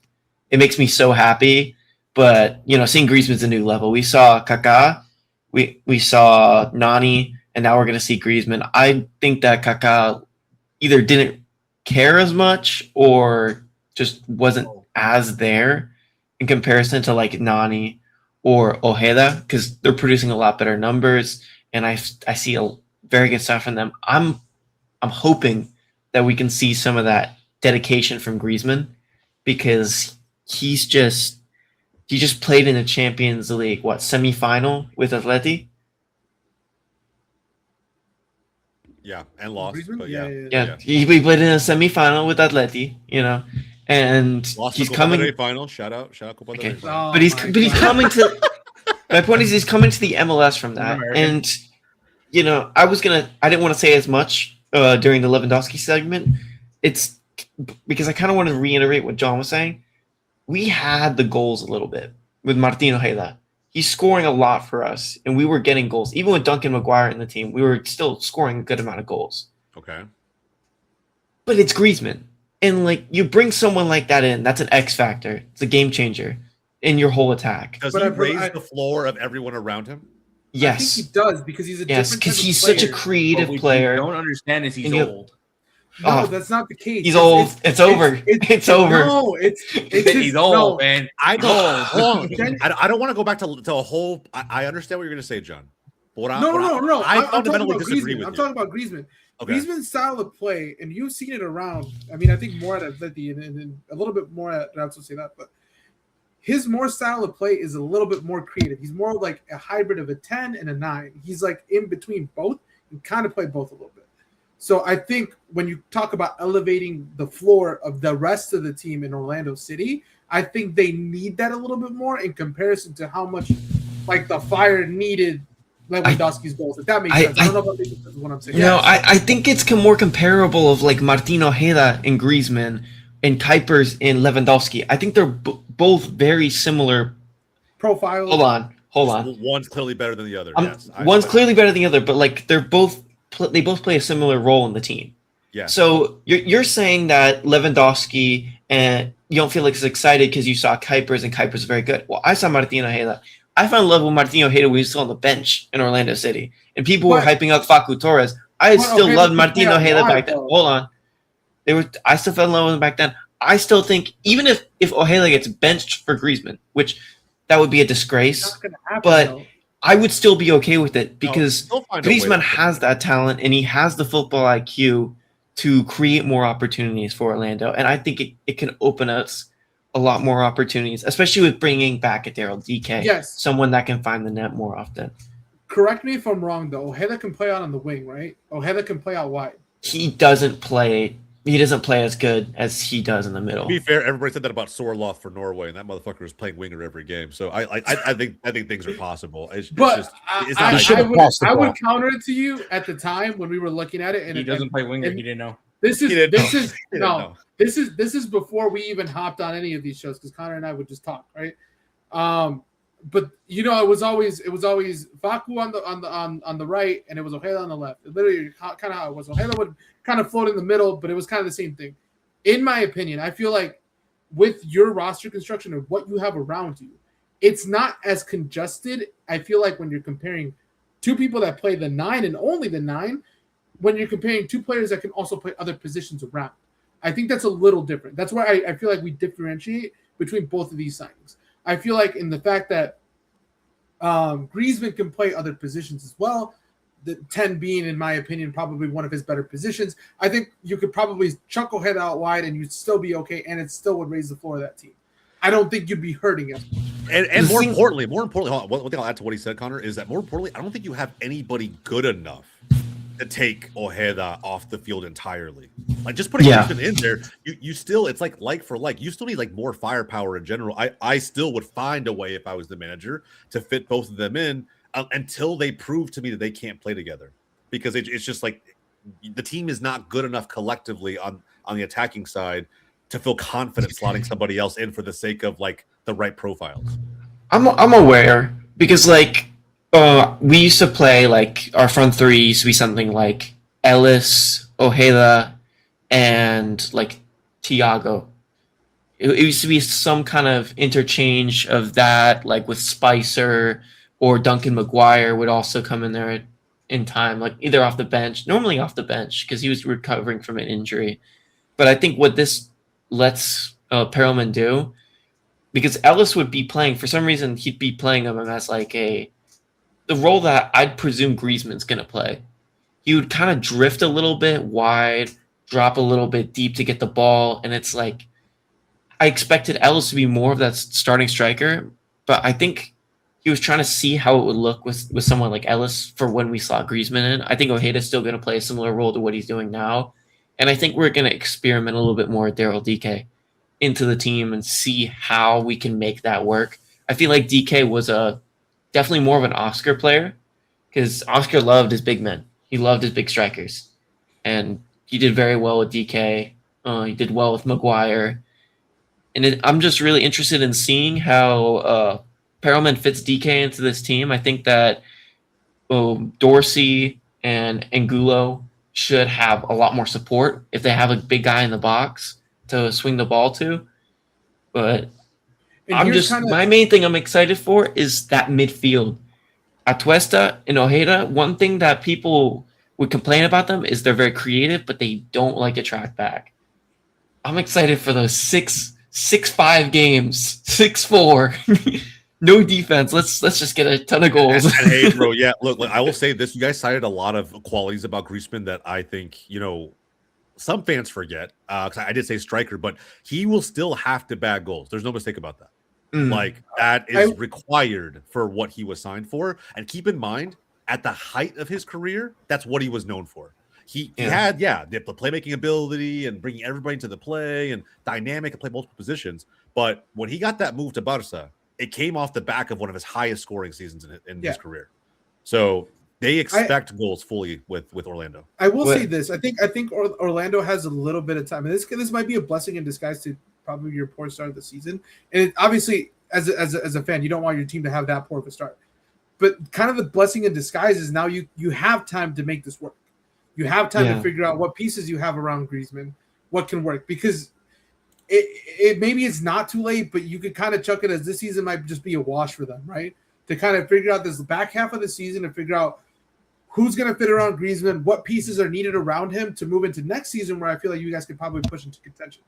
E: it makes me so happy. But, you know, seeing Griezmann's a new level. We saw Kaká, we saw Nani, and now we're going to see Griezmann. I think that Kaká either didn't care as much or just wasn't as there in comparison to like Nani or Ojeda, because they're producing a lot better numbers, and I see a very good stuff from them. I'm hoping that we can see some of that dedication from Griezmann, because he just played in the Champions League, semifinal with Atleti?
A: Yeah, and lost.
B: Griezmann?
A: But
E: Yeah. He played in a semifinal with Atleti, you know, and
A: lost
E: he's
A: the Copa
E: coming.
A: del Rey final. Shout out Copa del Rey final.
E: But he's coming to. My point is, he's coming to the MLS from that, and you know, I didn't want to say as much during the Lewandowski segment. It's because I kind of want to reiterate what John was saying. We had the goals a little bit with Martin Ojeda. He's scoring a lot for us, and we were getting goals. Even with Duncan Maguire in the team, we were still scoring a good amount of goals.
A: Okay.
E: But it's Griezmann. And, like, you bring someone like that in, that's an X factor. It's a game changer in your whole attack.
A: Does he raise the floor of everyone around him?
E: Yes.
B: I think he does, because he's a
E: yes,
B: different
E: because
B: type
E: he's
B: of player.
E: such a creative player.
C: What we don't understand is he's old.
B: No, that's not the case.
E: He's old. It's over. It's over.
B: No,
C: he's old, man.
A: I don't want to go back to a whole. I understand what you're going to say, John. But
B: No.
A: I fundamentally disagree with
B: I'm
A: you.
B: talking about Griezmann.
A: Okay.
B: Griezmann's style of play, and you've seen it around. I mean, I think more at Atleti and a little bit more at Real Sociedad, but his more style of play is a little bit more creative. He's more like a hybrid of a 10 and a 9. He's like in between both and kind of play both a little bit. So I think when you talk about elevating the floor of the rest of the team in Orlando City, I think they need that a little bit more in comparison to how much like the Fire needed Lewandowski's goals. If that makes sense. I don't know about this is what I'm saying.
E: No, I think it's more comparable of like Martin Ojeda and Griezmann and Kuipers and Lewandowski. I think they're both very similar
B: profiles.
E: Hold on.
A: One's clearly better than the other. Yes.
E: One's clearly better than the other, but like they both play a similar role in the team.
A: Yeah.
E: So you're saying that Lewandowski and you don't feel like as excited because you saw Kuipers and Kuipers is very good. Well, I saw Martin Ojeda. I fell in love with Martin Ojeda when he was still on the bench in Orlando City, and people were hyping up Facu Torres. I still loved Martin Ojeda back then. Hold on, I still fell in love with him back then. I still think even if Ojeda gets benched for Griezmann, which that would be a disgrace, but I would still be okay with it because Griezmann has that talent and he has the football IQ to create more opportunities for Orlando. And I think it can open us a lot more opportunities, especially with bringing back a Daryl DK.
B: Yes.
E: Someone that can find the net more often.
B: Correct me if I'm wrong, though. Ojeda can play out on the wing, right? Ojeda can play out wide.
E: He doesn't play as good as he does in the middle.
A: To be fair, everybody said that about Sorloth for Norway, and that motherfucker was playing winger every game. So I think things are possible.
B: I would counter it to you at the time when we were looking at it, and
C: he doesn't play winger. He didn't know.
B: This is before we even hopped on any of these shows because Connor and I would just talk, right? But you know, it was always Facu on the right, and it was Ojeda on the left. Literally, kind of how it was. Ojeda would kind of float in the middle, but it was kind of the same thing. In my opinion, I feel like with your roster construction of what you have around you, it's not as congested. I feel like when you're comparing two people that play the 9 and only the 9, when you're comparing two players that can also play other positions around, I think that's a little different. That's why I feel like we differentiate between both of these signings. I feel like in the fact that Griezmann can play other positions as well, the 10 being, in my opinion, probably one of his better positions. I think you could probably chuck Ojeda out wide and you'd still be okay, and it still would raise the floor of that team. I don't think you'd be hurting as much.
A: And more importantly, hold on, one thing I'll add to what he said, Connor, is that more importantly, I don't think you have anybody good enough to take Ojeda off the field entirely. Like just putting Griezmann in there, you still, it's like for like, you still need like more firepower in general. I still would find a way if I was the manager to fit both of them in until they prove to me that they can't play together, because it's just like the team is not good enough collectively on the attacking side to feel confident slotting somebody else in for the sake of like the right profiles?
E: I'm aware because like we used to play like our front three used to be something like Ellis, Ojeda, and like Thiago. It used to be some kind of interchange of that, like with Spicer or Duncan Maguire would also come in there in time, like either off the bench, normally off the bench because he was recovering from an injury. But I think what this lets Perelman do, because Ellis would be playing, for some reason, he'd be playing him as like the role that I'd presume Griezmann's going to play. He would kind of drift a little bit wide, drop a little bit deep to get the ball, and it's like, I expected Ellis to be more of that starting striker, but I think he was trying to see how it would look with someone like Ellis for when we saw Griezmann in. I think Ojeda's still going to play a similar role to what he's doing now, and I think we're going to experiment a little bit more with Daryl DK into the team and see how we can make that work. I feel like DK was definitely more of an Oscar player because Oscar loved his big men. He loved his big strikers, and he did very well with DK. He did well with Maguire. And I'm just really interested in seeing how Perelman fits DK into this team. I think that Dorsey and Angulo should have a lot more support if they have a big guy in the box to swing the ball to. But my main thing I'm excited for is that midfield. Atuesta and Ojeda, one thing that people would complain about them is they're very creative, but they don't like to track back. I'm excited for those 6-5 games, 6-4, no defense. Let's just get a ton of goals.
A: And hey, bro, yeah. Look, I will say this: you guys cited a lot of qualities about Griezmann that I think some fans forget. Because I did say striker, but he will still have to bag goals. There's no mistake about that. Like that is required for what he was signed for. And keep in mind, at the height of his career, that's what he was known for. He had the playmaking ability and bringing everybody into the play and dynamic and play multiple positions. But when he got that move to Barca, it came off the back of one of his highest scoring seasons in his career. So they expect goals fully with Orlando.
B: I will say this: I think Orlando has a little bit of time, and this might be a blessing in disguise to probably your poor start of the season. And obviously, as a fan, you don't want your team to have that poor of a start. But kind of the blessing in disguise is now you have time to make this work. You have time to figure out what pieces you have around Griezmann, what can work. Because it maybe it's not too late, but you could kind of chuck it as this season might just be a wash for them, right? To kind of figure out this back half of the season and figure out who's going to fit around Griezmann, what pieces are needed around him to move into next season where I feel like you guys could probably push into contention.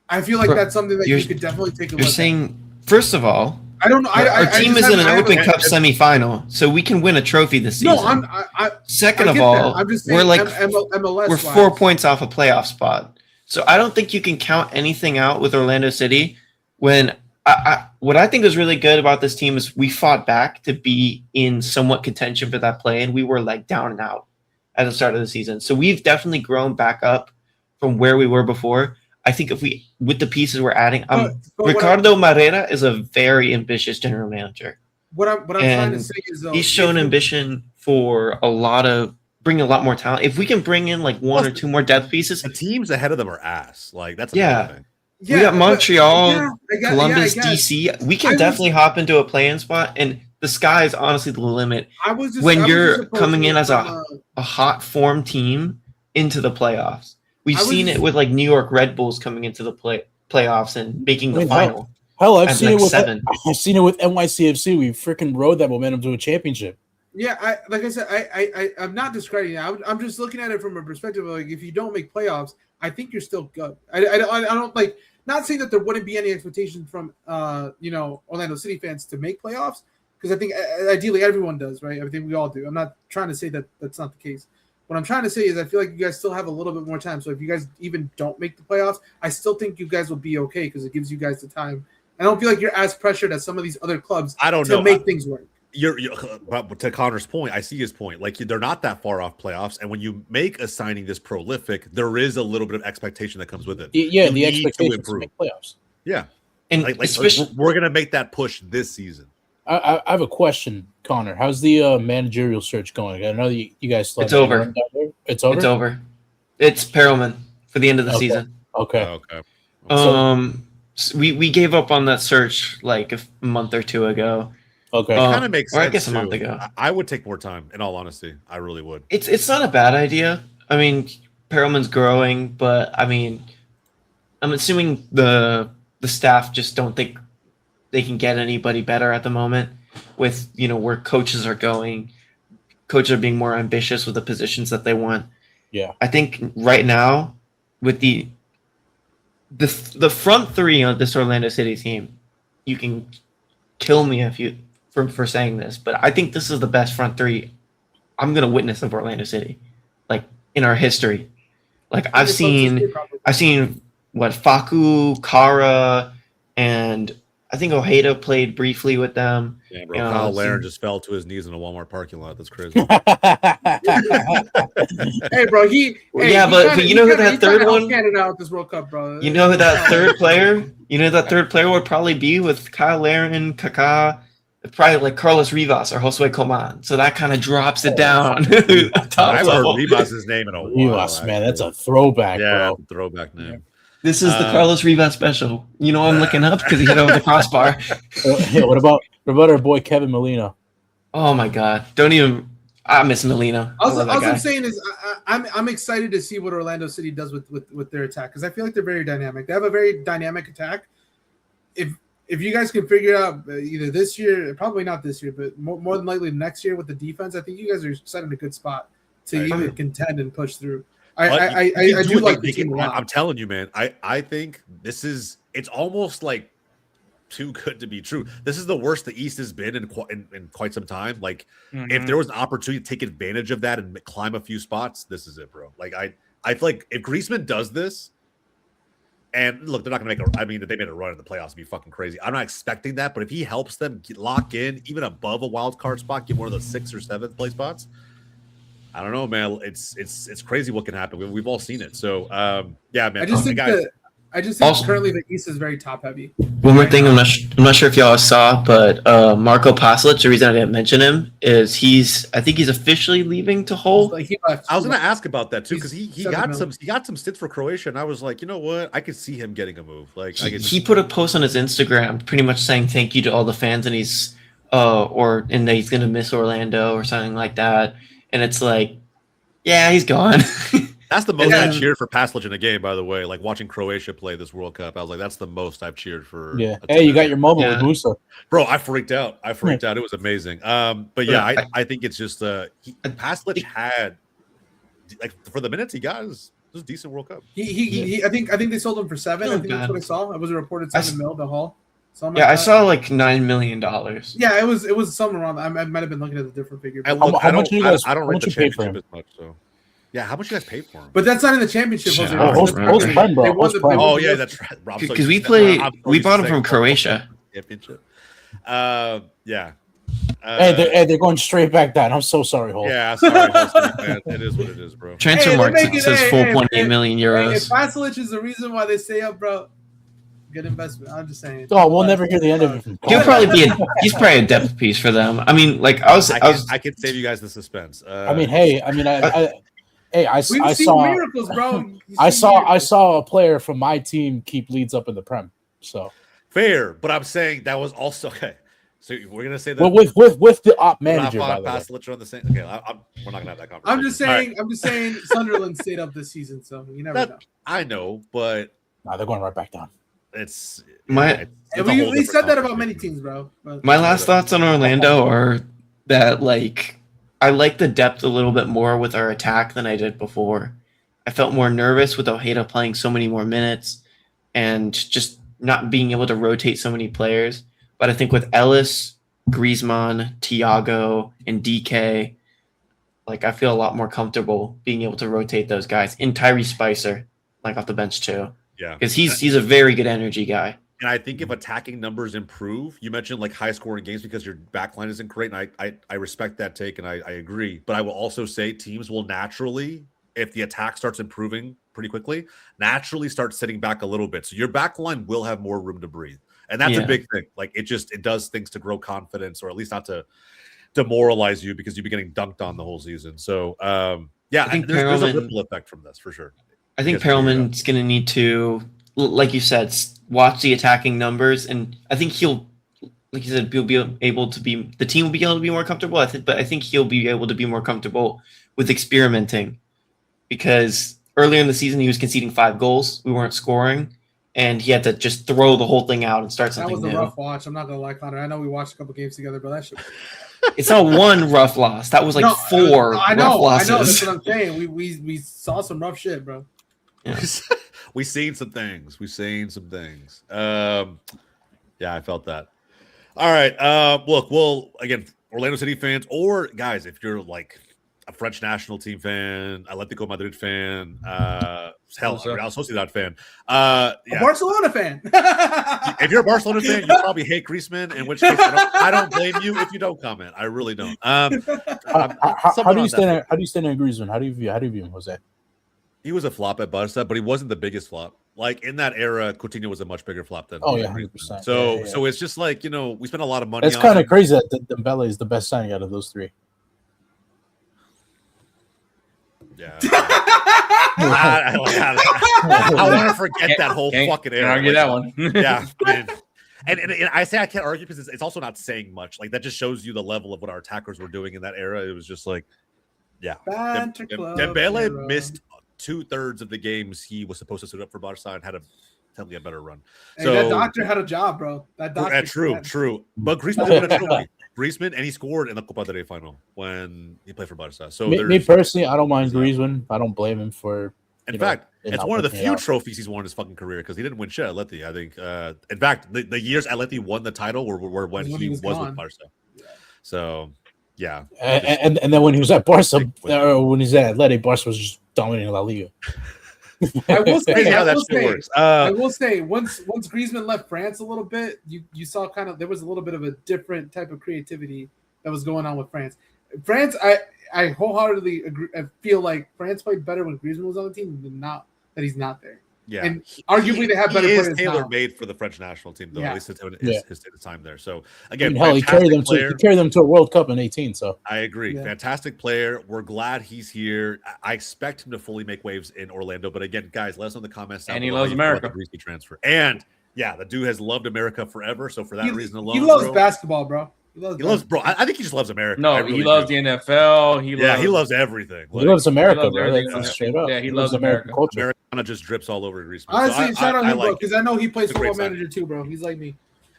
B: I feel like that's something that you could definitely take a look at.
E: You're saying, first of all,
B: I don't know.
E: Our team is in an Open Cup semifinal, so we can win a trophy this season.
B: No,
E: Second of all,
B: I'm just saying
E: we're like
B: MLS
E: we're 4 points off a playoff spot. So I don't think you can count anything out with Orlando City. When what I think is really good about this team is we fought back to be in somewhat contention for that play, and we were like down and out at the start of the season. So we've definitely grown back up from where we were before. I think if we, with the pieces we're adding, Ricardo Marrera is a very ambitious general manager.
B: What I'm trying to say is, though,
E: he's shown ambition for bring a lot more talent. If we can bring in like one or two more depth pieces,
A: the teams ahead of them are ass. Like that's another thing.
E: Yeah, we got Montreal, Columbus, DC. We can definitely hop into a play-in spot, and the sky is honestly the limit. When you're coming in as a hot form team into the playoffs. We've seen it with like New York Red Bulls coming into the playoffs and making the final.
D: Hell, I've seen it with NYCFC. We freaking rode that momentum to a championship.
B: Yeah, like I said, I'm not discrediting it. I'm just looking at it from a perspective of like, if you don't make playoffs, I think you're still good. I don't like, not saying that there wouldn't be any expectation from Orlando City fans to make playoffs, because I think ideally everyone does, right? I think we all do. I'm not trying to say that that's not the case. What I'm trying to say is I feel like you guys still have a little bit more time. So if you guys even don't make the playoffs, I still think you guys will be okay because it gives you guys the time. I don't feel like you're as pressured as some of these other clubs to make things work.
A: But to Connor's point, I see his point. Like they're not that far off playoffs, and when you make a signing this prolific, there is a little bit of expectation that comes with it.
D: Yeah, the expectation to make playoffs.
A: Yeah, and we're gonna make that push this season.
D: I have a question, Connor. How's the managerial search going? I know you guys.
E: It's over.
D: It's over.
E: It's over. It's Perelman for the end of the season.
D: Okay.
E: We gave up on that search like a month or two ago.
D: Okay.
A: It kind of makes sense.
E: Or I guess a month
A: too.
E: ago.
A: I would take more time. In all honesty, I really would.
E: It's not a bad idea. I mean, Perelman's growing, but I mean, I'm assuming the staff just don't think they can get anybody better at the moment. With where coaches are going, coaches are being more ambitious with the positions that they want.
D: Yeah,
E: I think right now with the front three on this Orlando City team, you can kill me if you for saying this, but I think this is the best front three I'm gonna witness of Orlando City, like in our history. Like I've seen what Faku, Kara, and I think Ojeda played briefly with them.
A: Yeah, bro. Kyle Larin just fell to his knees in a Walmart parking lot. That's crazy.
B: Hey, bro.
E: But you know who that third one?
B: Canada out this World Cup, bro.
E: You know who that third player? You know that third player would probably be with Kyle Larin, Kaká, probably like Carlos Rivas or Josue Coman. So that kind of drops it down.
A: I've heard Rivas' name in a while.
D: Rivas, man, that's a throwback,
A: yeah,
D: bro.
A: Throwback name.
E: This is the Carlos Rivas special. I'm looking up because he hit over the crossbar.
D: Yeah, what about our boy Kevin Molina?
E: Oh my God! Don't even. I miss Molina.
B: All I'm saying is I'm excited to see what Orlando City does with their attack because I feel like they're very dynamic. They have a very dynamic attack. If you guys can figure it out either this year, probably not this year, but more than likely next year with the defense, I think you guys are set in a good spot to even contend and push through. I do like the team a lot.
A: I'm telling you, man. I think it's almost like too good to be true. This is the worst the East has been in quite some time. Like, if there was an opportunity to take advantage of that and climb a few spots, this is it, bro. Like, I feel like if Griezmann does this, and look, they're not going to make if they made a run in the playoffs, it'd be fucking crazy. I'm not expecting that, but if he helps them lock in even above a wild card spot, get one of those 6th or 7th place spots, I don't know, man. It's crazy what can happen. We've all seen it. So, yeah, man.
B: I just think currently the East is very top heavy.
E: One more thing, I'm not sure if y'all saw, but Marco Pasalic, the reason I didn't mention him is I think he's officially leaving to Hull.
B: Like
A: I was going to ask about that too because he got some stints for Croatia, and I was like, you know what, I could see him getting a move. Like
E: he put a post on his Instagram, pretty much saying thank you to all the fans, and he's and that he's going to miss Orlando or something like that. And it's like, yeah, he's gone.
A: That's the most I cheered for Pasalic in a game, by the way. Like watching Croatia play this World Cup, I was like, that's the most I've cheered for.
D: Yeah. Hey, you got your moment with Musa.
A: Bro, I freaked out. It was amazing. But yeah, I think it's just Pasalic had, like, for the minutes he got, it was a decent World Cup.
B: I think they sold him for 7. I think that's what I saw. It was reported 7 mil to Hull.
E: I saw like $9 million.
B: Yeah, it was somewhere around. I might have been looking at a different figure.
A: I don't rate the championship as much, so. Yeah, how much you guys paid for him?
B: But that's not in the championship.
A: Oh yeah, that's right.
E: Because we bought him from Croatia.
A: Championship.
D: Yeah. Hey, they're going straight back down. I'm so sorry, Holt.
A: Yeah, sorry, man. It is what it is, bro.
E: Transfer market says 4.8 million euros.
B: If Pasalic is the reason why they stay up, bro, good investment. I'm just saying.
D: Oh, we'll never hear the end of it.
E: He's probably a depth piece for them. I mean, like
A: I can save you guys the suspense.
D: I saw
B: miracles, bro.
D: I saw a player from my team keep leads up in the Prem. So
A: fair, but I'm saying that was also okay. So we're gonna say that
D: with the op manager. By the way.
A: On the same. Okay, we're not gonna have that conversation.
B: I'm just saying. Sunderland stayed up this season, so you never know.
A: I know, but
D: they're going right back down.
B: We said that about many teams, bro.
E: My last thoughts on Orlando are that I like the depth a little bit more with our attack than I did before. I felt more nervous with Ojeda playing so many more minutes and just not being able to rotate so many players. But I think with Ellis, Griezmann, Thiago, and DK, I feel a lot more comfortable being able to rotate those guys. And Tyrese Spicer, off the bench too.
A: Yeah.
E: Because he's a very good energy guy.
A: And I think if attacking numbers improve, you mentioned high scoring games because your backline isn't great. And I respect that take and I agree. But I will also say teams will naturally, if the attack starts improving pretty quickly, naturally start sitting back a little bit. So your backline will have more room to breathe. And that's a big thing. It does things to grow confidence, or at least not to demoralize you because you've been getting dunked on the whole season. So I think there's a ripple effect from this for sure.
E: I think Perelman's going to need to like you said, watch the attacking numbers, and I think he'll, like you said, he'll be able to be, the team will be able to be more comfortable. But I think he'll be able to be more comfortable with experimenting, because earlier in the season he was conceding 5 goals, we weren't scoring, and he had to just throw the whole thing out and start something new.
B: That was a rough watch. I'm not gonna lie, Connor. I know we watched a couple games together, but that shit.
E: It's not one rough loss. That was like 4 rough losses.
B: I know. That's what I'm saying. We saw some rough shit, bro.
E: Yeah.
A: We've seen some things. Yeah, I felt that. All right. Look, well, again, Orlando City fans, or guys, if you're like a French national team fan, Atletico Madrid fan, hell, Real Sociedad fan,
B: a Barcelona fan.
A: If you're a Barcelona fan, you probably hate Griezmann. In which case, I don't blame you if you don't comment. I really don't.
D: How do you stand on Griezmann? How do you view him, Jose?
A: He was a flop at Barca, but he wasn't the biggest flop. Like in that era, Coutinho was a much bigger flop than.
D: 100%.
A: So it's just like, you know, we spent a lot of money.
D: It's kind of crazy that Dembele is the best signing out of those 3.
A: Yeah. I want to forget that whole fucking era.
C: Can't argue that one.
A: Yeah. Man. And I say I can't argue because it's also not saying much. Like that just shows you the level of what our attackers were doing in that era. It was just like, yeah. Dembele missed 2/3 of the games he was supposed to suit up for Barca and had a totally a better run.
B: Hey, so that doctor had a job, bro. That doctor.
A: True. But Griezmann won a trophy. Griezmann, and he scored in the Copa del Rey final when he played for Barca. So
D: me personally, I don't mind Griezmann. I don't blame him for.
A: In fact, it's one of the few trophies he's won in his fucking career because he didn't win shit at Atleti. I think. In fact, the years Atleti won the title were when he was with Barca. Yeah. So. Yeah,
D: and then when he was at Barca, or when he's at Atleti, Barca was just dominating La Liga.
B: I will say, once Griezmann left France a little bit, you saw kind of there was a little bit of a different type of creativity that was going on with France. I wholeheartedly agree. I feel like France played better when Griezmann was on the team than not that he's not there.
A: Yeah,
B: and arguably they have better players now.
A: Tailor-made for the French national team, though. At least his time there. So again,
D: he carried them to a World Cup in 2018. So
A: I agree. Yeah. Fantastic player. We're glad he's here. I expect him to fully make waves in Orlando. But again, guys, let us know in the comments.
C: And he loves America.
A: The transfer. And yeah, the dude has loved America forever. So for that reason alone,
B: he loves basketball, bro.
A: He loves, bro. I think he just loves America.
C: No, he loves the NFL. He
A: loves everything.
D: He loves America,
C: bro.
D: Straight up.
C: Yeah, he loves American
D: culture.
A: America just drips all over Griezmann.
B: Honestly, shout out him, bro, because I know he plays Football Manager too, bro. He's like me.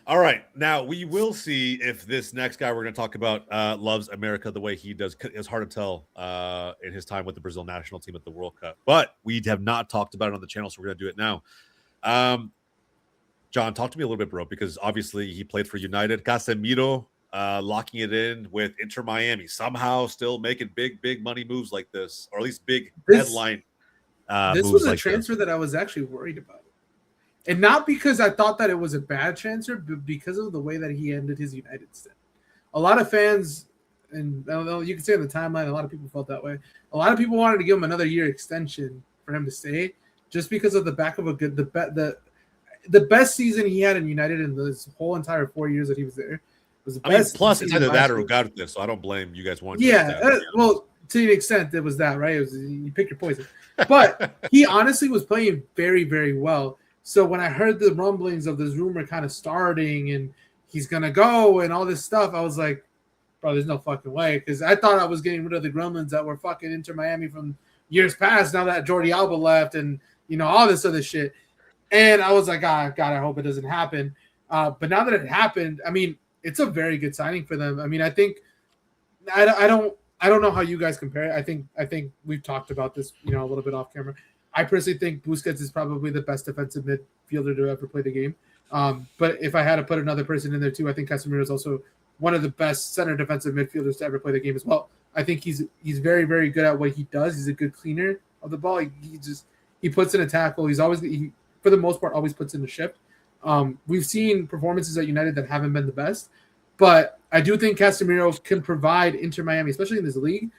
A: All right, now we will see if this next guy we're going to talk about loves America the way he does. It's hard to tell in his time with the Brazil national team at the World Cup, but we have not talked about it on the channel, so we're going to do it now. John, talk to me a little bit, bro, because obviously he played for United. Casemiro. Locking it in with Inter Miami, somehow still making big money moves like this, or at least big headline.
B: This was a transfer that I was actually worried about, and not because I thought that it was a bad transfer, but because of the way that he ended his United stint. A lot of fans, and I don't know, you can say on the timeline, a lot of people felt that way. A lot of people wanted to give him another year extension for him to stay, just because of the back of the best season he had in United in this whole entire 4 years that he was there. Was the best
A: plus it's either that or Ugarte, so I don't blame you guys.
B: Well, to an extent, it was that, right? It was you pick your poison. But he honestly was playing very, very well. So when I heard the rumblings of this rumor kind of starting and he's gonna go and all this stuff, I was like, bro, there's no fucking way, because I thought I was getting rid of the gremlins that were fucking Inter Miami from years past. Now that Jordi Alba left and all this other shit, and I was like, God, I hope it doesn't happen. But now that it happened, I mean. It's a very good signing for them. I mean, I think I don't know how you guys compare it. I think we've talked about this, a little bit off camera. I personally think Busquets is probably the best defensive midfielder to ever play the game. But if I had to put another person in there too, I think Casemiro is also one of the best center defensive midfielders to ever play the game as well. I think he's very, very good at what he does. He's a good cleaner of the ball. He puts in a tackle. He for the most part always puts in the shift. We've seen performances at United that haven't been the best, but I do think Casemiro can provide Inter Miami, especially in this league,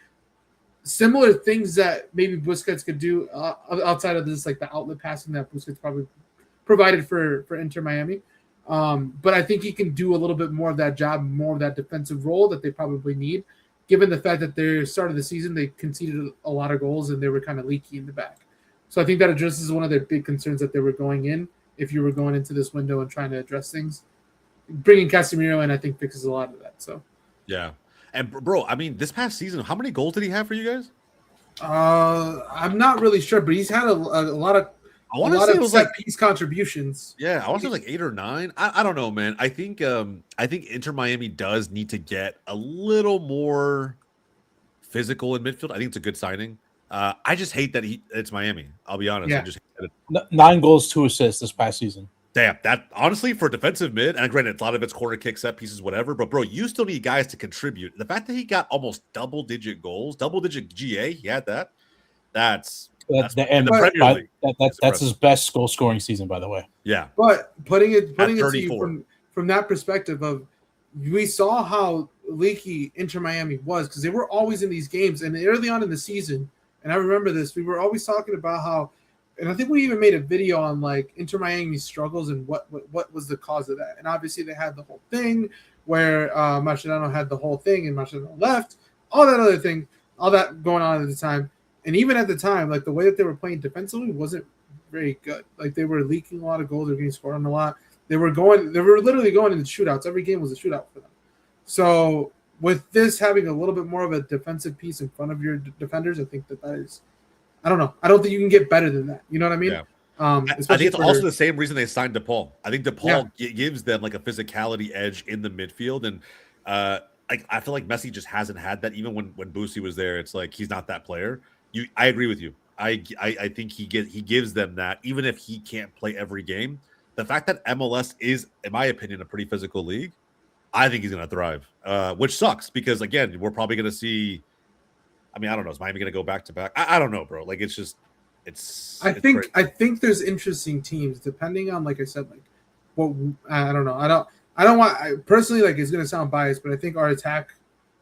B: similar things that maybe Busquets could do outside of this, like the outlet passing that Busquets probably provided for Inter Miami. But I think he can do a little bit more of that job, more of that defensive role that they probably need, given the fact that their start of the season, they conceded a lot of goals and they were kind of leaky in the back. So I think that addresses one of their big concerns that they were going in. If you were going into this window and trying to address things, bringing Casemiro in, I think fixes a lot of that. So
A: Yeah. And bro, I mean, this past season, how many goals did he have for you guys?
B: I'm not really sure, but he's had a lot of
A: I want to say it was
B: set
A: like
B: piece contributions.
A: yeah, I want to say like 8 or 9. I don't know, man. I think Inter Miami does need to get a little more physical in midfield. I think it's a good signing. I just hate that it's Miami. I'll be honest.
B: Yeah.
A: I just hate it.
D: 9 goals, 2 assists this past season.
A: Damn, that honestly for defensive mid, and granted, a lot of it's corner kicks, set pieces, whatever. But bro, you still need guys to contribute. The fact that he got almost double-digit goals, double-digit GA, he had that. That's in the Premier League.
D: That's his best goal scoring season, by the way.
A: Yeah,
B: but putting it to
A: 34.
B: you from that perspective of we saw how leaky Inter Miami was because they were always in these games and early on in the season. And I remember this. We were always talking about how. And I think we even made a video on like Inter Miami's struggles and what was the cause of that. And obviously they had the whole thing where Mascherano had the whole thing and Mascherano left, all that other thing, all that going on at the time. And even at the time, like the way that they were playing defensively wasn't very good. Like they were leaking a lot of goals, they were getting scored on a lot. They were literally going into shootouts. Every game was a shootout for them. So with this having a little bit more of a defensive piece in front of your defenders, I think that is. I don't know. I don't think you can get better than that. You know what I mean?
A: Yeah. I think it's also the same reason they signed DePaul. I think DePaul gives them like a physicality edge in the midfield, and I feel like Messi just hasn't had that. Even when Boosie was there, it's like he's not that player. I agree with you. I think he gives them that, even if he can't play every game. The fact that MLS is, in my opinion, a pretty physical league, I think he's going to thrive. Which sucks because again, we're probably going to see. I mean, I don't know. Is Miami going to go back to back? I don't know, bro. Like, I
B: think there's interesting teams depending on, like I said, like what I don't know. I don't want personally, like it's going to sound biased, but I think our attack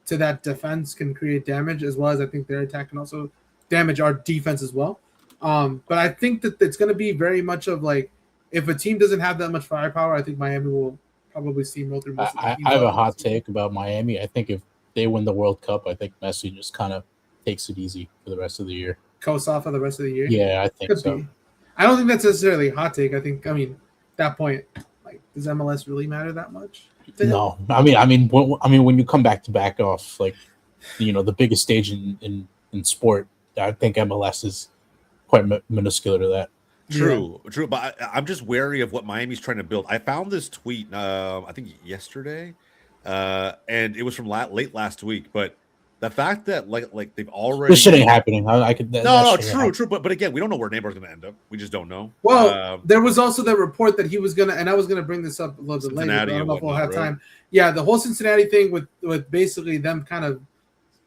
B: to that defense can create damage as well as I think their attack can also damage our defense as well. But I think that it's going to be very much of like if a team doesn't have that much firepower, I think Miami will probably steamroll through most of the teams.
D: I have a hot take about Miami. I think if they win the World Cup, I think Messi just kind of takes it easy for the rest of the year.
B: Coast off of the rest of the year?
D: Yeah, I think so.
B: I don't think that's necessarily a hot take. At that point, like, does MLS really matter that much?
D: No. I mean, when you come back to back off, like, the biggest stage in sport, I think MLS is quite minuscule to that.
A: True. But I'm just wary of what Miami's trying to build. I found this tweet, I think yesterday, and it was from late last week, but the fact that like they've already
D: this shit ain't happening.
A: True. But again, we don't know where Neymar's going to end up. We just don't know.
B: Well, there was also the report that he was gonna, and I was gonna bring this up a little bit later. But I don't know if we'll have time. Yeah, the whole Cincinnati thing with basically them kind of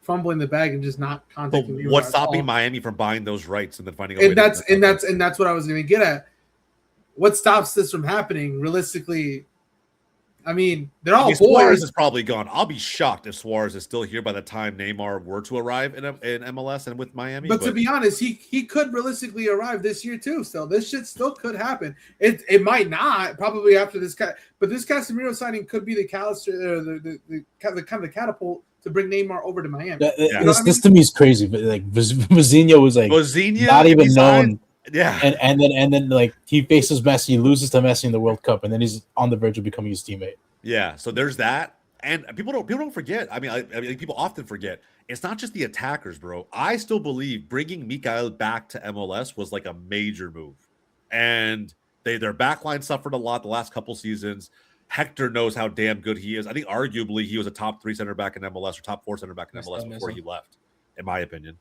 B: fumbling the bag and just not contacting.
A: But what's stopping Miami from buying those rights and then finding a
B: way?
A: And
B: that's what I was gonna get at. What stops this from happening realistically? I mean, they're all boys.
A: Suarez is probably gone. I'll be shocked if Suarez is still here by the time Neymar were to arrive in MLS and with Miami.
B: But to be honest, he could realistically arrive this year too. So this shit still could happen. It might not probably after this guy, but this Casemiro signing could be the catapult to bring Neymar over to Miami.
D: This to me is crazy. But like Vizinho was like not even known.
A: Yeah,
D: and then like he faces Messi, loses to Messi in the World Cup, and then he's on the verge of becoming his teammate.
A: Yeah, so there's that, and people don't forget. I mean, people often forget. It's not just the attackers, bro. I still believe bringing Mikael back to MLS was like a major move, and their backline suffered a lot the last couple seasons. Hector knows how damn good he is. I think arguably he was a top 3 center back in MLS or top 4 center back in MLS before he left, in my opinion.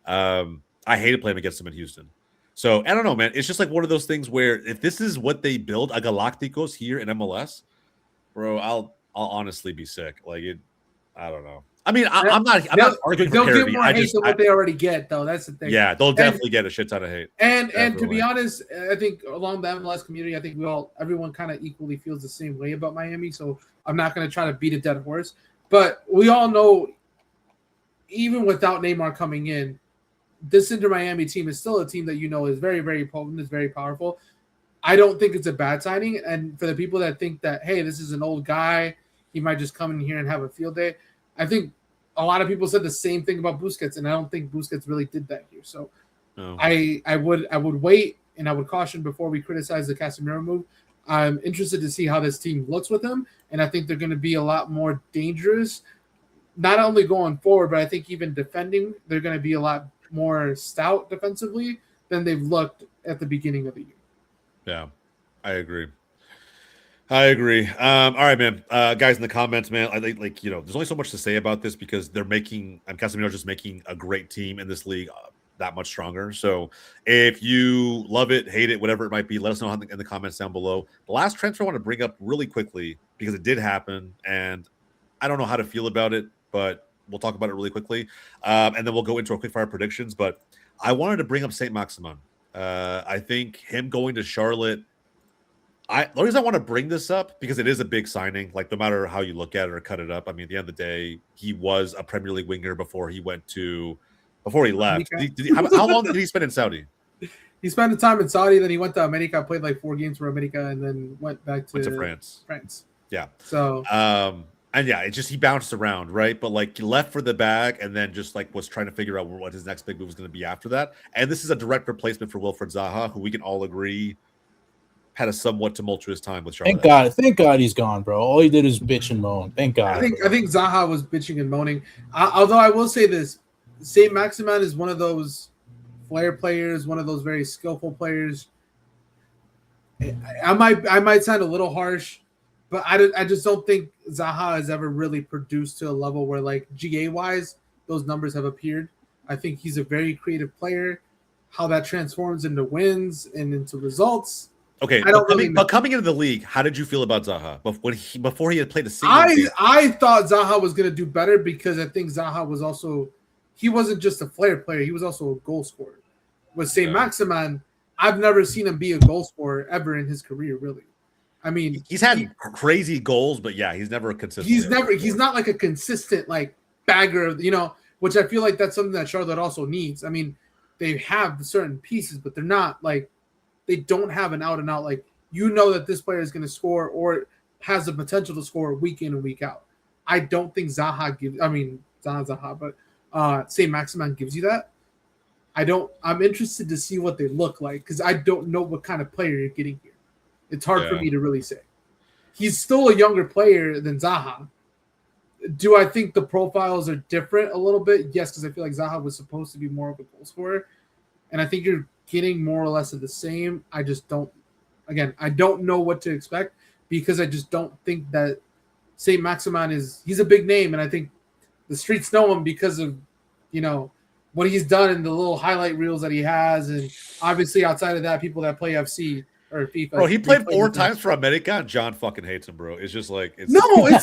A: I hated playing against him in Houston. So I don't know, man. It's just like one of those things where if this is what they build, a Galacticos here in MLS, bro, I'll honestly be sick. Like it, I don't know. I mean, I'm not arguing for parity.
B: They'll get more hate than what they already get, though. That's the thing.
A: Yeah, they'll definitely get a shit ton of hate.
B: And to be honest, I think along the MLS community, I think everyone kind of equally feels the same way about Miami. So I'm not going to try to beat a dead horse. But we all know, even without Neymar coming in, this Inter Miami team is still a team that is very, very potent, is very powerful. I don't think it's a bad signing. And for the people that think that, hey, this is an old guy, he might just come in here and have a field day. I think a lot of people said the same thing about Busquets, and I don't think Busquets really did that here. So
A: No.
B: I would wait and I would caution before we criticize the Casemiro move. I'm interested to see how this team looks with him, and I think they're going to be a lot more dangerous, not only going forward, but I think even defending, they're going to be a lot more stout defensively than they've looked at the beginning of the year.
A: Yeah, I agree. All right, man. Guys in the comments, man, I like there's only so much to say about this because they're making Casemiro just making a great team in this league that much stronger. So if you love it, hate it, whatever it might be, let us know in the comments down below. The last transfer I want to bring up really quickly because it did happen, and I don't know how to feel about it, but we'll talk about it really quickly, and then we'll go into our quickfire predictions. But I wanted to bring up Saint-Maximin. I think him going to Charlotte. The reason I want to bring this up because it is a big signing. Like no matter how you look at it or cut it up, I mean, at the end of the day, he was a Premier League winger before he left. How long did he spend in Saudi?
B: He spent the time in Saudi, then he went to America, played like 4 games for America, and then went back to
A: France. Yeah.
B: So
A: and yeah, it's just he bounced around, right? But like he left for the bag and then just like was trying to figure out what his next big move was going to be after that. And this is a direct replacement for Wilfried Zaha, who we can all agree had a somewhat tumultuous time with Charlotte.
D: Thank God he's gone, bro. All he did is bitch and moan. Thank God.
B: I think Zaha was bitching and moaning. Although I will say this, Saint-Maximin is one of those flair players, one of those very skillful players. I might sound a little harsh, but I just don't think Zaha has ever really produced to a level where like GA wise those numbers have appeared. I think he's a very creative player. How that transforms into wins and into results.
A: Okay, but coming into the league, how did you feel about Zaha before he had played a single game?
B: I thought Zaha was going to do better because I think Zaha was also he wasn't just a flair player, he was also a goal scorer. With Saint-Maximin, I've never seen him be a goal scorer ever in his career, really. I mean,
A: he's had crazy goals, but yeah, he's never a consistent.
B: He's not like a consistent like bagger, which I feel like that's something that Charlotte also needs. I mean, they have certain pieces, but they're not like they don't have an out and out like that this player is going to score or has the potential to score week in and week out. I don't think Zaha gives. I mean, Zaha, but Saint-Maximin gives you that. I'm interested to see what they look like because I don't know what kind of player you're getting here. It's hard for me to really say. He's still a younger player than Zaha. Do I think the profiles are different a little bit? Yes, because I feel like Zaha was supposed to be more of a goal scorer. And I think you're getting more or less of the same. I just don't – again, I don't know what to expect because I just don't think that Saint-Maximin he's a big name, and I think the streets know him because of, what he's done in the little highlight reels that he has. And obviously outside of that, people that play FC – or FIFA.
A: Bro, he played 4 times for America, and John fucking hates him, bro. It's just like
B: it's not. He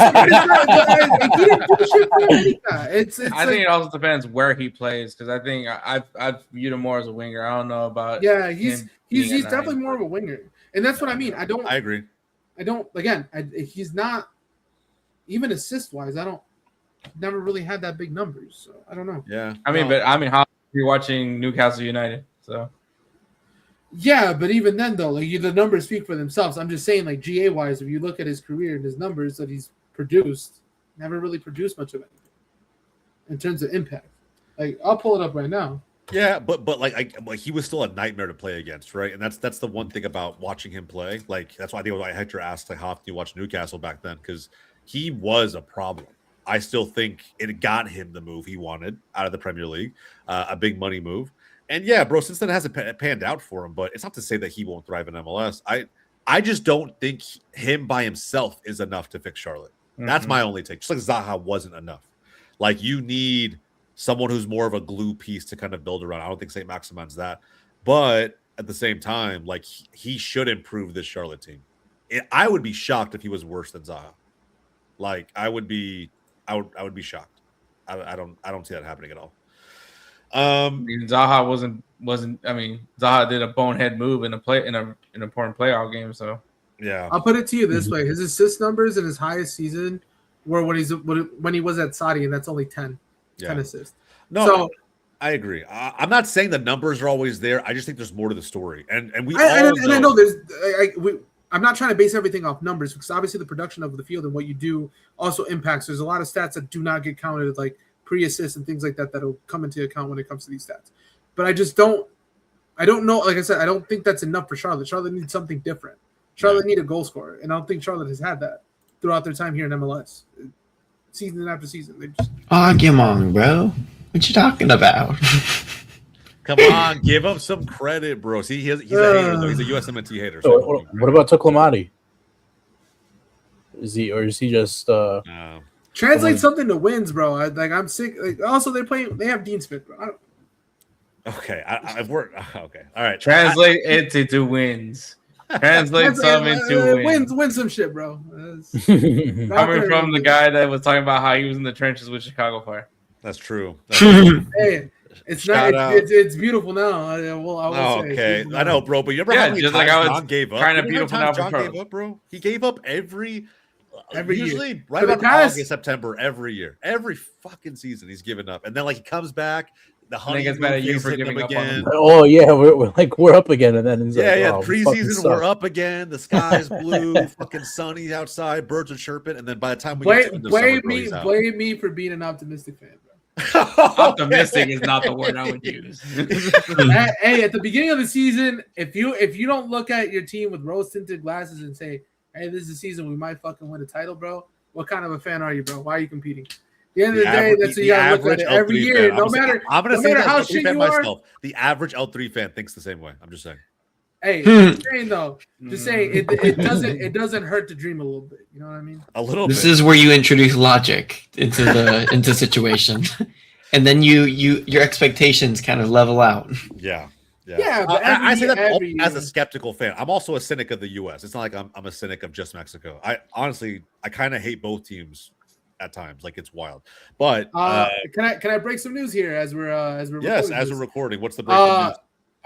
B: didn't do shit for America.
C: I think it also depends where he plays because I think I've viewed him more as a winger. I don't know about.
B: Yeah, he's definitely more of a winger, and that's what I mean. I
A: agree.
B: He's not even assist wise. Never really had that big numbers, so I don't know.
A: Yeah,
C: how are you watching Newcastle United? So.
B: Yeah, but even then, though, like the numbers speak for themselves. I'm just saying, like GA wise, if you look at his career and his numbers that he's produced, never really produced much of anything in terms of impact. Like I'll pull it up right now.
A: Yeah, but like he was still a nightmare to play against, right? And that's the one thing about watching him play. Like that's why I think Hector asked like how often you watch Newcastle back then because he was a problem. I still think it got him the move he wanted out of the Premier League, a big money move. And yeah, bro, since then it hasn't panned out for him, but it's not to say that he won't thrive in MLS. I just don't think him by himself is enough to fix Charlotte. Mm-hmm. That's my only take. Just like Zaha wasn't enough. Like you need someone who's more of a glue piece to kind of build around. I don't think Saint-Maximin's that. But at the same time, like he should improve this Charlotte team. I would be shocked if he was worse than Zaha. Like I would be shocked. I don't see that happening at all.
C: Zaha wasn't. I mean, Zaha did a bonehead move in an important playoff game. So
A: yeah,
B: I'll put it to you this way: his assist numbers in his highest season were when he was at Saudi, and that's only 10 assists.
A: No, so, I agree. I'm not saying the numbers are always there. I just think there's more to the story, and I
B: know there's. I'm not trying to base everything off numbers because obviously the production of the field and what you do also impacts. There's a lot of stats that do not get counted, like pre-assist and things like that that'll come into account when it comes to these stats. But I just don't I don't know. Like I said, I don't think that's enough for Charlotte. Charlotte needs something different. Charlotte need a goal scorer, and I don't think Charlotte has had that throughout their time here in MLS, season after season. They just
E: come on, bro. What you talking about?
A: Come on, give him some credit, bro. See, he's a hater, though. He's a USMNT hater.
D: So what about Toklamati? Is he just
B: translate something to wins, bro. I'm sick. Like, also, they have Dean Smith, bro.
A: Okay, I've worked. Okay, all right.
C: Translate it into wins. Translate some into wins.
B: Win some shit, bro.
C: Coming from the guy that was talking about how he was in the trenches with Chicago Fire.
A: That's true.
B: Hey, it's not. It's beautiful now. I will say.
A: Okay, I know, bro. But you remember how many times John gave up?
C: Kind of beautiful now.
A: John gave up, bro. He gave up every usually
B: year.
A: Right around August, September, every year, every fucking season. He's given up, and then like he comes back. The honey gets mad at you for giving up again.
D: Oh yeah, we're up again, and then he's
A: preseason we're up again. The sky's blue, fucking sunny outside, birds are chirping, and then by the time we get to
B: blame me for being an optimistic fan, bro.
C: Optimistic is not the word I would use.
B: Hey, at the beginning of the season, if you don't look at your team with rose tinted glasses and say, "Hey, this is the season we might fucking win a title, bro," what kind of a fan are you, bro? Why are you competing? At the end of the day, that's what you gotta look at it every year. No matter how shit you are.
A: The average L3 fan thinks the same way. I'm just saying.
B: Hey, just saying though. Just saying it doesn't hurt to dream a little bit. You know what I mean?
A: A little
E: This
A: bit.
E: is where you introduce logic into the situation. And then your expectations kind of level out.
A: Yeah.
B: But
A: I say that as a skeptical fan. I'm also a cynic of the U.S. It's not like I'm a cynic of just Mexico. I kind of hate both teams at times. Like it's wild. But
B: can I break some news here as we're
A: we're recording? What's the breaking news?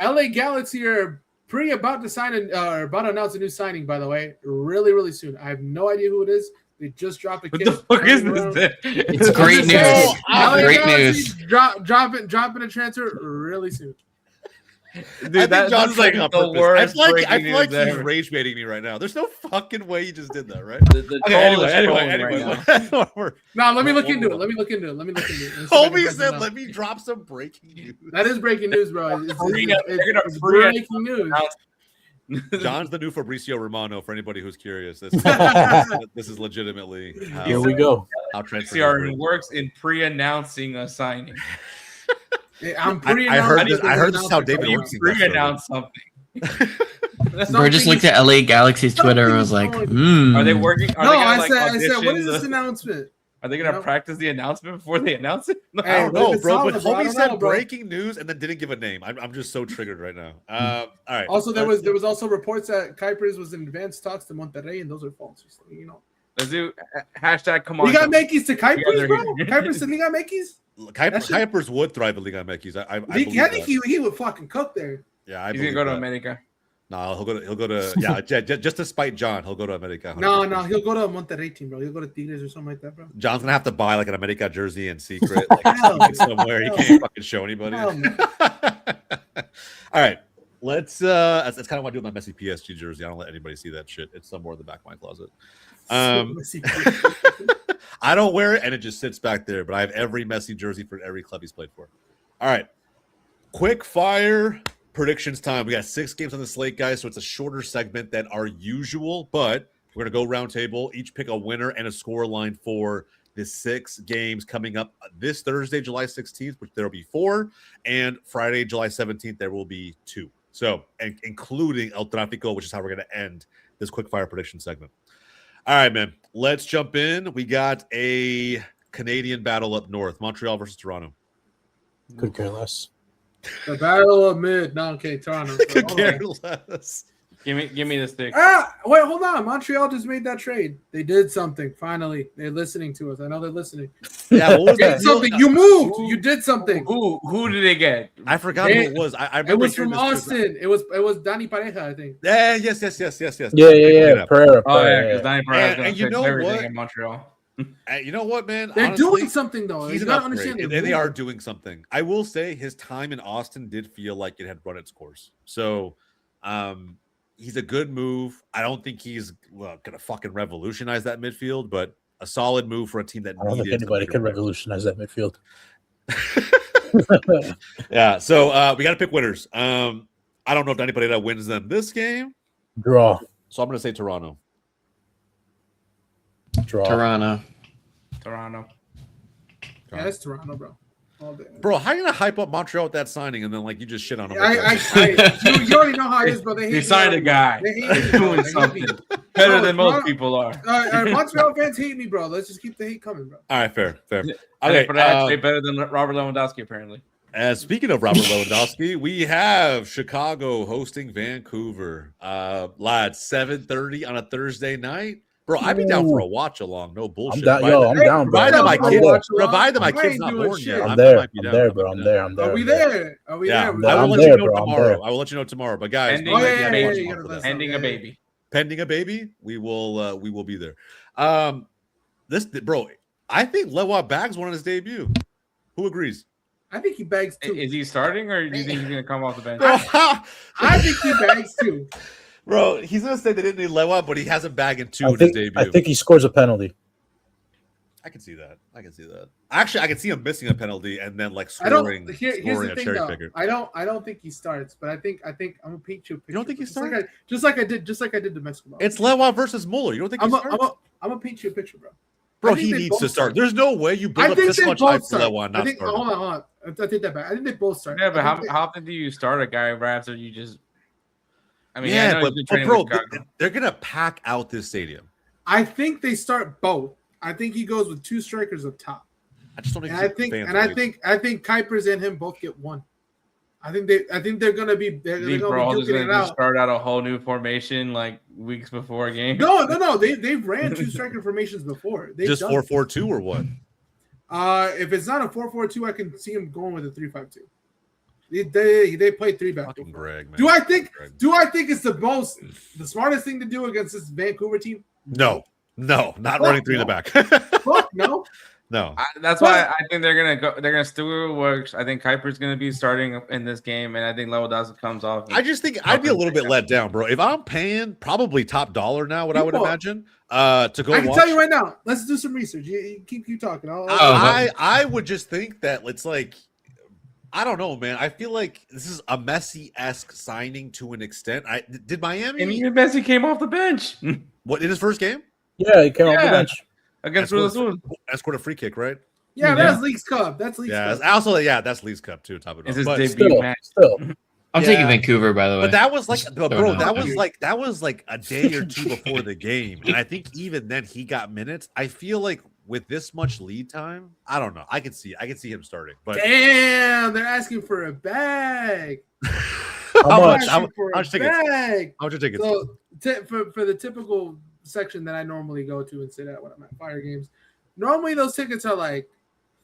B: LA Galaxy are about to announce a new signing. By the way, really soon. I have no idea who it is. They just dropped a kid.
C: What the fuck is this?
E: It's great news. Great news.
B: Dropping a transfer really soon.
C: Dude, that's like the worst.
A: I feel like he's rage baiting me right now. There's no fucking way he just did that, right?
C: Anyway.
B: No, let me look into it.
A: Homie said, "Let me drop some breaking news."
B: That is breaking news, bro. It's breaking news.
A: John's the new Fabrizio Romano. For anybody who's curious, this is legitimately
D: here we go.
A: How transfer
C: works in pre-announcing a signing.
B: I'm
A: I heard this is how David works.
C: Pre-announce something.
E: Bro just looked at LA Galaxy's Twitter and was like,
C: Are they working?
B: I said, what is this announcement?
C: Are they gonna practice the announcement before they announce it?
A: I don't know, bro. But homie said breaking news and then didn't give a name. I'm just so triggered right now. All right.
B: Also, there was also reports that Kuipers was in advanced talks to Monterrey, and those are false. You know.
C: Let's do hashtag. Come on.
B: Liga MX to Kuipers, bro. Kuipers to Liga MX.
A: Kuipers would thrive at Liga MX. I
B: think he would fucking cook there.
A: Yeah,
C: he's gonna go to America.
A: No, he'll go to just to spite John, he'll go to America. 100%.
B: No, he'll go to a Monterrey team, bro. He'll go to Tigres or something like that, bro.
A: John's gonna have to buy like an America jersey in secret, like somewhere he can't fucking show anybody. All right, let's. That's kind of what I do with my messy PSG jersey. I don't let anybody see that shit. It's somewhere in the back of my closet. I don't wear it, and it just sits back there. But I have every Messi jersey for every club he's played for. All right, quick fire predictions time. We got 6 games on the slate, guys, so it's a shorter segment than our usual. But we're gonna go round table, each pick a winner and a score line for the 6 games coming up this Thursday, July 16th, which there will be 4, and Friday, July 17th, there will be 2. So, and including El Tráfico, which is how we're gonna end this quick fire prediction segment. All right, man. Let's jump in. We got a Canadian battle up north. Montreal versus Toronto.
D: Could care less.
B: The battle of mid. No, okay, Toronto.
A: Could care less.
C: Give me the stick.
B: Wait, hold on. Montreal just made that trade. They did something. Finally, they're listening to us. I know they're listening.
A: Yeah, what was that?
B: Something. You moved. You did something.
C: Who did they get?
A: I forgot who it was. I remember
B: it was from Austin. It was Danny Pareja, I think.
A: Yeah, yes.
D: Yeah. Pereira.
C: Oh yeah, because Danny Pareja.
A: And you know what?
C: In Montreal.
A: You know what, man?
B: They're doing something though.
A: He's
B: you gotta understand.
A: They are doing something. I will say his time in Austin did feel like it had run its course. So, he's a good move. I don't think he's gonna fucking revolutionize that midfield, but a solid move for a team that
D: I don't think anybody can revolutionize that midfield.
A: Yeah. So we got to pick winners. I don't know if anybody that wins them this game.
D: Draw.
A: So I'm going to say Toronto.
D: Draw.
E: Toronto.
B: Yeah, it's Toronto, bro. All day.
A: Bro, how you going to hype up Montreal with that signing and then like you just shit on them?
B: You already know how it is, bro.
C: They signed a guy
B: They hate me, bro.
C: doing
B: They hate me.
C: something better
B: Bro,
C: than most
B: Toronto-
C: people are.
B: Montreal fans hate me, bro. Let's just keep the hate coming, bro.
A: All right, fair.
C: Okay, but actually better than Robert Lewandowski, apparently.
A: Speaking of Robert Lewandowski, we have Chicago hosting Vancouver. Lads, 7:30 on a Thursday night. Bro, I'd be down for a watch along. No bullshit.
D: I'm down, bro.
A: Provided my
B: I'm
A: kids,
B: down.
A: provided my
B: I
A: kids
B: ain't
A: not
B: doing
A: born
B: shit.
A: yet.
D: I'm
A: I
D: there.
A: might be
D: I'm
A: down.
D: there,
A: I
D: bro.
A: might
D: I'm
A: be
D: there.
A: down.
D: I'm there.
B: Are we
D: I'm there.
B: there? Are we
A: Yeah,
B: there?
A: I will
D: I'm
A: let
D: there,
A: you know
D: bro. I'm
A: tomorrow.
D: there.
A: I will let you know tomorrow. But guys,
C: Pending
A: we might be
C: a
A: having
C: baby.
A: a watch for that.
C: Pending a baby.
A: Pending a baby, we will be there. This bro, I think Lewa Bags won on his debut. Who agrees?
B: I think he bags too.
C: Is he starting, or do you think he's going to come off the bench?
B: I think he bags too.
A: Bro, he's gonna say they didn't need Lewa, but he has a bag in 2
D: I
A: in his
D: think,
A: debut.
D: I think he scores a penalty.
A: I can see that. Actually, I can see him missing a penalty and then like
B: I don't.
A: scoring
B: Here's
A: scoring
B: the
A: a
B: thing,
A: cherry
B: though.
A: picker.
B: I don't think he starts, but I think I'm gonna paint you a picture.
A: You don't think he starts?
B: Just like I did the Mexico.
A: It's Lewa versus Muller. You don't think he starts?
B: I'm gonna paint you a picture, bro.
A: Bro,
B: I think
A: he
B: they
A: needs
B: both
A: to start.
B: start.
A: There's no way you build
B: I
A: up
B: think
A: this
B: they
A: much hype
B: both
A: for
B: start.
A: Lewa
B: I
A: not
B: think.
A: starting.
B: Hold on. I take that back. I think they both start.
C: Yeah, but
B: I think
C: how often do you start a guy right after you just? I mean, I
A: Yeah,
C: know
A: but
C: he's been training
A: bro,
C: with Chicago.
A: they're gonna pack out this stadium.
B: I think they start both. I think he goes with 2 strikers up top.
A: I just don't think.
B: And I think Kuipers and him both get 1. I think they're gonna be. They're
C: Think
B: gonna
C: Brawl's
B: be duking
C: going
B: it
C: to
B: out.
C: start out a whole new formation like weeks before a game.
B: No. They've ran 2 striker formations before. They've
A: just
B: done
A: 4-4-2 or what?
B: If it's not a 4-4-2, I can see him going with a 3-5-2. They play 3 back.
A: Fucking Greg, man.
B: Do I think
A: Greg.
B: it's the smartest thing to do against this Vancouver team?
A: No, not running 3 in the back.
B: Fuck no.
A: No.
C: That's why I think they're gonna go. They're gonna still do what works. I think Kuiper's gonna be starting in this game, and I think Lewandowski comes off.
A: I just think I'd be a little bit let down, bro. If I'm paying probably top dollar now, what I would imagine, to go.
B: I can
A: watch,
B: tell you right now. Let's do some research. You keep talking.
A: I would just think that it's like, I don't know, man. I feel like this is a Messi-esque signing to an extent. Did Miami?
C: I mean, Messi came off the bench
A: What in his first game?
D: Yeah, he came off the
C: Yeah.
D: bench.
C: against Cruz Azul.
A: I scored a free kick, right?
B: Yeah, that's League's Cup. That's League's
A: Yeah.
B: Cup.
A: Also, that's League's Cup too. Top of it.
C: It's his
A: But,
C: debut match.
D: Still.
E: I'm
A: Yeah.
E: taking Vancouver, by the way.
A: but that was like, bro,
E: no.
A: that was like a day or 2 before the game, and I think even then he got minutes. I feel like with this much lead time, I don't know. I can see him starting, but
B: Damn, they're asking for a bag.
A: how much?
B: They're
A: How
B: asking for a
A: much tickets?
B: bag.
A: How much are tickets?
B: So for the typical section that I normally go to and sit at when I'm at Fire games, normally those tickets are like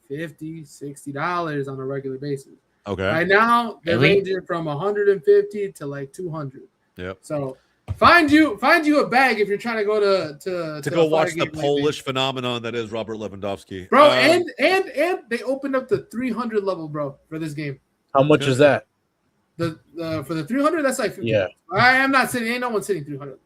B: $50, $60 on a regular basis.
A: Okay.
B: Right now they're
E: Really?
B: ranging from 150 to like 200.
A: Yep.
B: So find you a bag if you're trying to go to
A: go
B: a
A: watch
B: Fire
A: the
B: game like
A: Polish
B: this.
A: phenomenon that is Robert Lewandowski,
B: Bro, and they opened up the 300 level, bro, for this game.
D: How much is that?
B: The for the 300, that's like 50.
D: Yeah.
B: I am not sitting. Ain't no one sitting 300.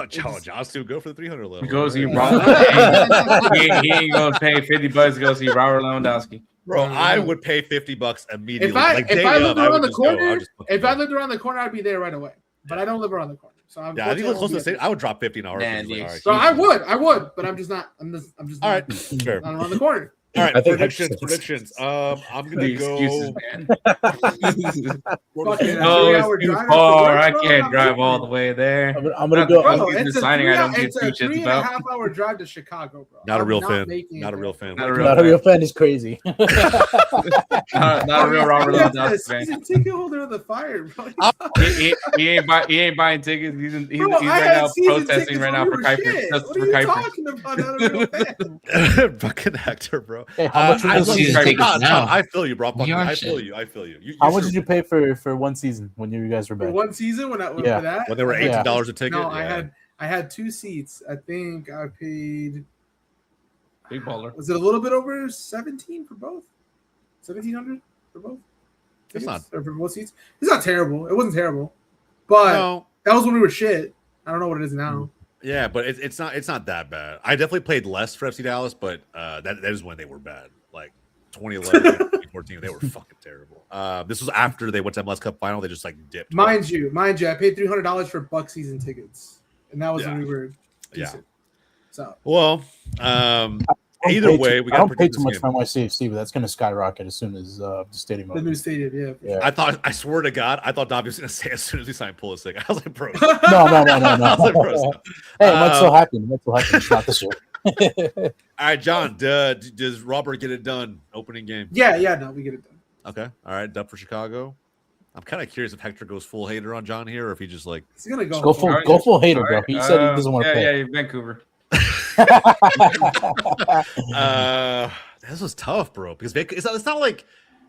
A: Josh to go for the 300 level.
C: He goes see
A: Right.
C: Robert. he ain't gonna pay $50 to go see Robert Lewandowski.
A: Bro, I would pay $50 immediately.
B: If I lived around the corner,
A: if
B: I lived around the corner, I'd be there right away. But I don't live around the corner, so I'm
A: I think it's close to the same. I would drop 50 an hour.
C: Man,
A: Like,
C: dude.
A: all right,
B: So I would, but I'm just not. I'm just
A: all
B: not,
A: right, fair.
B: not around the corner.
A: All right,
D: I think
A: predictions. I'm gonna
C: The excuses,
A: go.
C: man.
B: Fucking
C: No,
B: 3-hour
C: it's too
B: drive
C: far.
B: after
C: I
B: work, bro,
C: can't
B: I'm
C: drive
B: leaving.
C: all the way there.
D: I'm gonna go.
B: Bro,
C: It's
B: it's
C: a
B: a
C: signing I don't give
B: it's
C: two
B: a
C: shits
B: 3.5
C: about.
B: hour drive to Chicago, bro.
A: Not a
B: I'm
A: real fan.
B: making
A: Not a
B: it
A: real
B: there.
A: fan.
C: Not a real
D: Not a real fan is crazy.
C: Not a real Robert
B: That's
C: Lewandowski
B: a
C: fan.
B: season ticket holder of the Fire, bro.
C: He ain't buying tickets. He's
B: Bro,
C: right
B: I had
C: now
B: season
C: protesting
B: tickets
C: right
B: when
C: now
B: we
C: for
B: were
C: Kuiper.
B: shit.
C: Just
B: What
C: for
B: are you
C: Kuiper.
B: talking about? Not a real fan.
A: Fucking Hector, bro.
D: Hey, how much
A: I
D: was
A: feel
E: season
A: you.
E: tickets now?
A: I feel you, bro.
E: We are
A: I feel
E: shit.
A: you. I feel you.
D: how much did you pay for one season when you guys were
B: For
D: back?
B: one season when for that?
A: When they were
D: Yeah.
A: $18 a ticket?
B: No,
A: Yeah.
B: I had 2 seats. I think I paid.
C: Big baller.
B: Was it a little bit over 17 for both? 1,700 for both?
A: It's not-
B: Or for both seats. It's not terrible. It wasn't terrible, but
A: No.
B: that was when we were shit. I don't know what it is now.
A: Yeah, but it's not that bad. I definitely played less for FC Dallas, but that is when they were bad, like 2011, 2014. They were fucking terrible. This was after they went to MLS Cup final. They just like dipped.
B: Mind you, I paid $300 for Buck season tickets, and that was when we were decent. So
A: well, either way, we got
D: I don't pay too much for NYCFC, but that's going to skyrocket as soon as the stadium.
B: The new stadium, yeah.
A: I swear to God, I thought Dobby was going to say as soon as we signed Pulisic. I was like, bro.
D: No.
A: I was like, bro.
D: Hey, it might still happen. It's not this year.
A: All right, John. Does Robert get it done? Opening game.
B: Yeah. No, we get it done.
A: Okay. All right. Dub for Chicago. I'm kind of curious if Hector goes full hater on John here, or if he just like
B: he's gonna
D: go full hater, bro. He said he doesn't want to pay.
C: Yeah, Vancouver.
A: This was tough, bro. Because it's not like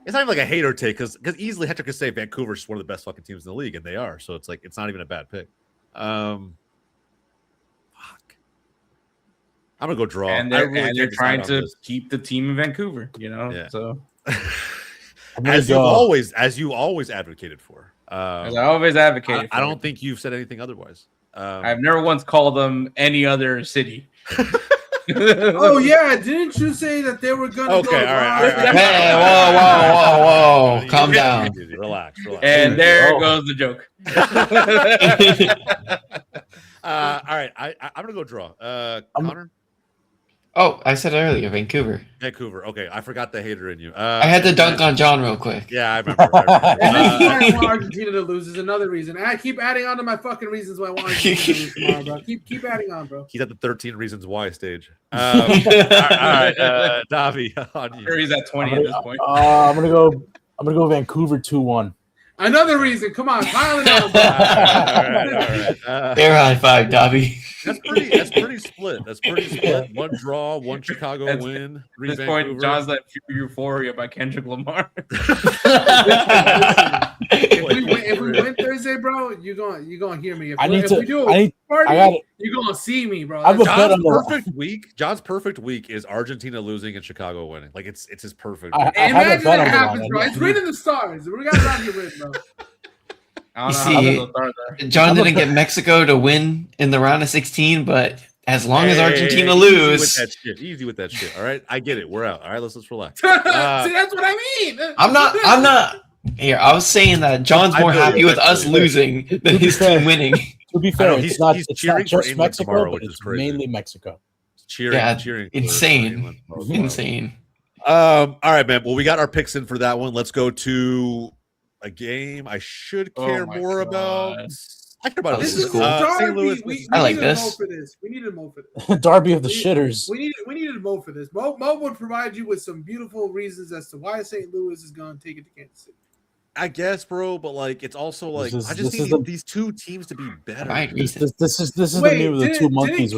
A: it's not even like a hater take because easily Hector could say Vancouver's just one of the best fucking teams in the league, and they are. So it's like it's not even a bad pick. I'm gonna go draw.
C: And they're trying to keep the team in Vancouver, you know. Yeah. So
A: as you always advocated for.
C: As I always advocated.
A: I don't think you've said anything otherwise.
C: I've never once called them any other city.
B: Oh yeah, didn't you say that they were gonna go?
A: All right.
E: Hey, whoa. Calm down.
A: Relax.
C: And there goes the joke.
A: All right. I'm gonna go draw. Connor?
E: Oh, I said earlier, Vancouver.
A: Okay, I forgot the hater in you.
E: I had to dunk on John real quick.
A: Yeah, I remember.
B: And this is why I want Argentina to lose is another reason. I keep adding on to my fucking reasons why I want Argentina to lose tomorrow, bro. Keep adding on, bro.
A: He's at the 13 reasons why stage. All right, Davi, on you.
C: Sure, he's at 20 at this point.
D: I'm gonna go Vancouver 2-1.
B: Another reason. Come on, pile it on.
A: All right.
E: Air high five, Dobby.
A: That's pretty split. One draw, one Chicago win.
C: At this point, John's that pure euphoria by Kendrick Lamar.
B: If we win Thursday, bro, you're gonna hear me. If we do a party, you're gonna see me, bro.
A: John's perfect week is Argentina losing and Chicago winning. Like it's his perfect.
B: Imagine that happens, bro. It's written in the stars. We got it on your written, bro.
E: You see, John didn't get Mexico to win in the round of 16, but as long as Argentina lose,
A: easy with that shit. All right, I get it. We're out. All right, let's relax.
B: See, that's what I mean.
E: I'm not. Here, I was saying that John's more happy with us losing than his team winning.
D: To be fair,
A: he's
D: just
A: cheering for England
D: Mexico,
A: tomorrow,
D: but
A: which is
D: it's
A: crazy.
D: mainly Mexico.
A: Cheering.
E: Insane. Insane.
A: All right, man. Well, we got our picks in for that one. Let's go to a game I should care more about. I care about
E: this is cool.
B: St. Louis.
E: I like this.
B: We needed a mo for this.
D: Derby of the shitters.
B: We needed a mo for this. Mo would provide you with some beautiful reasons as to why St. Louis is going to take it to Kansas City.
A: I guess, bro, but like it's also like I just need these two teams to be better.
D: This is the name of the two monkeys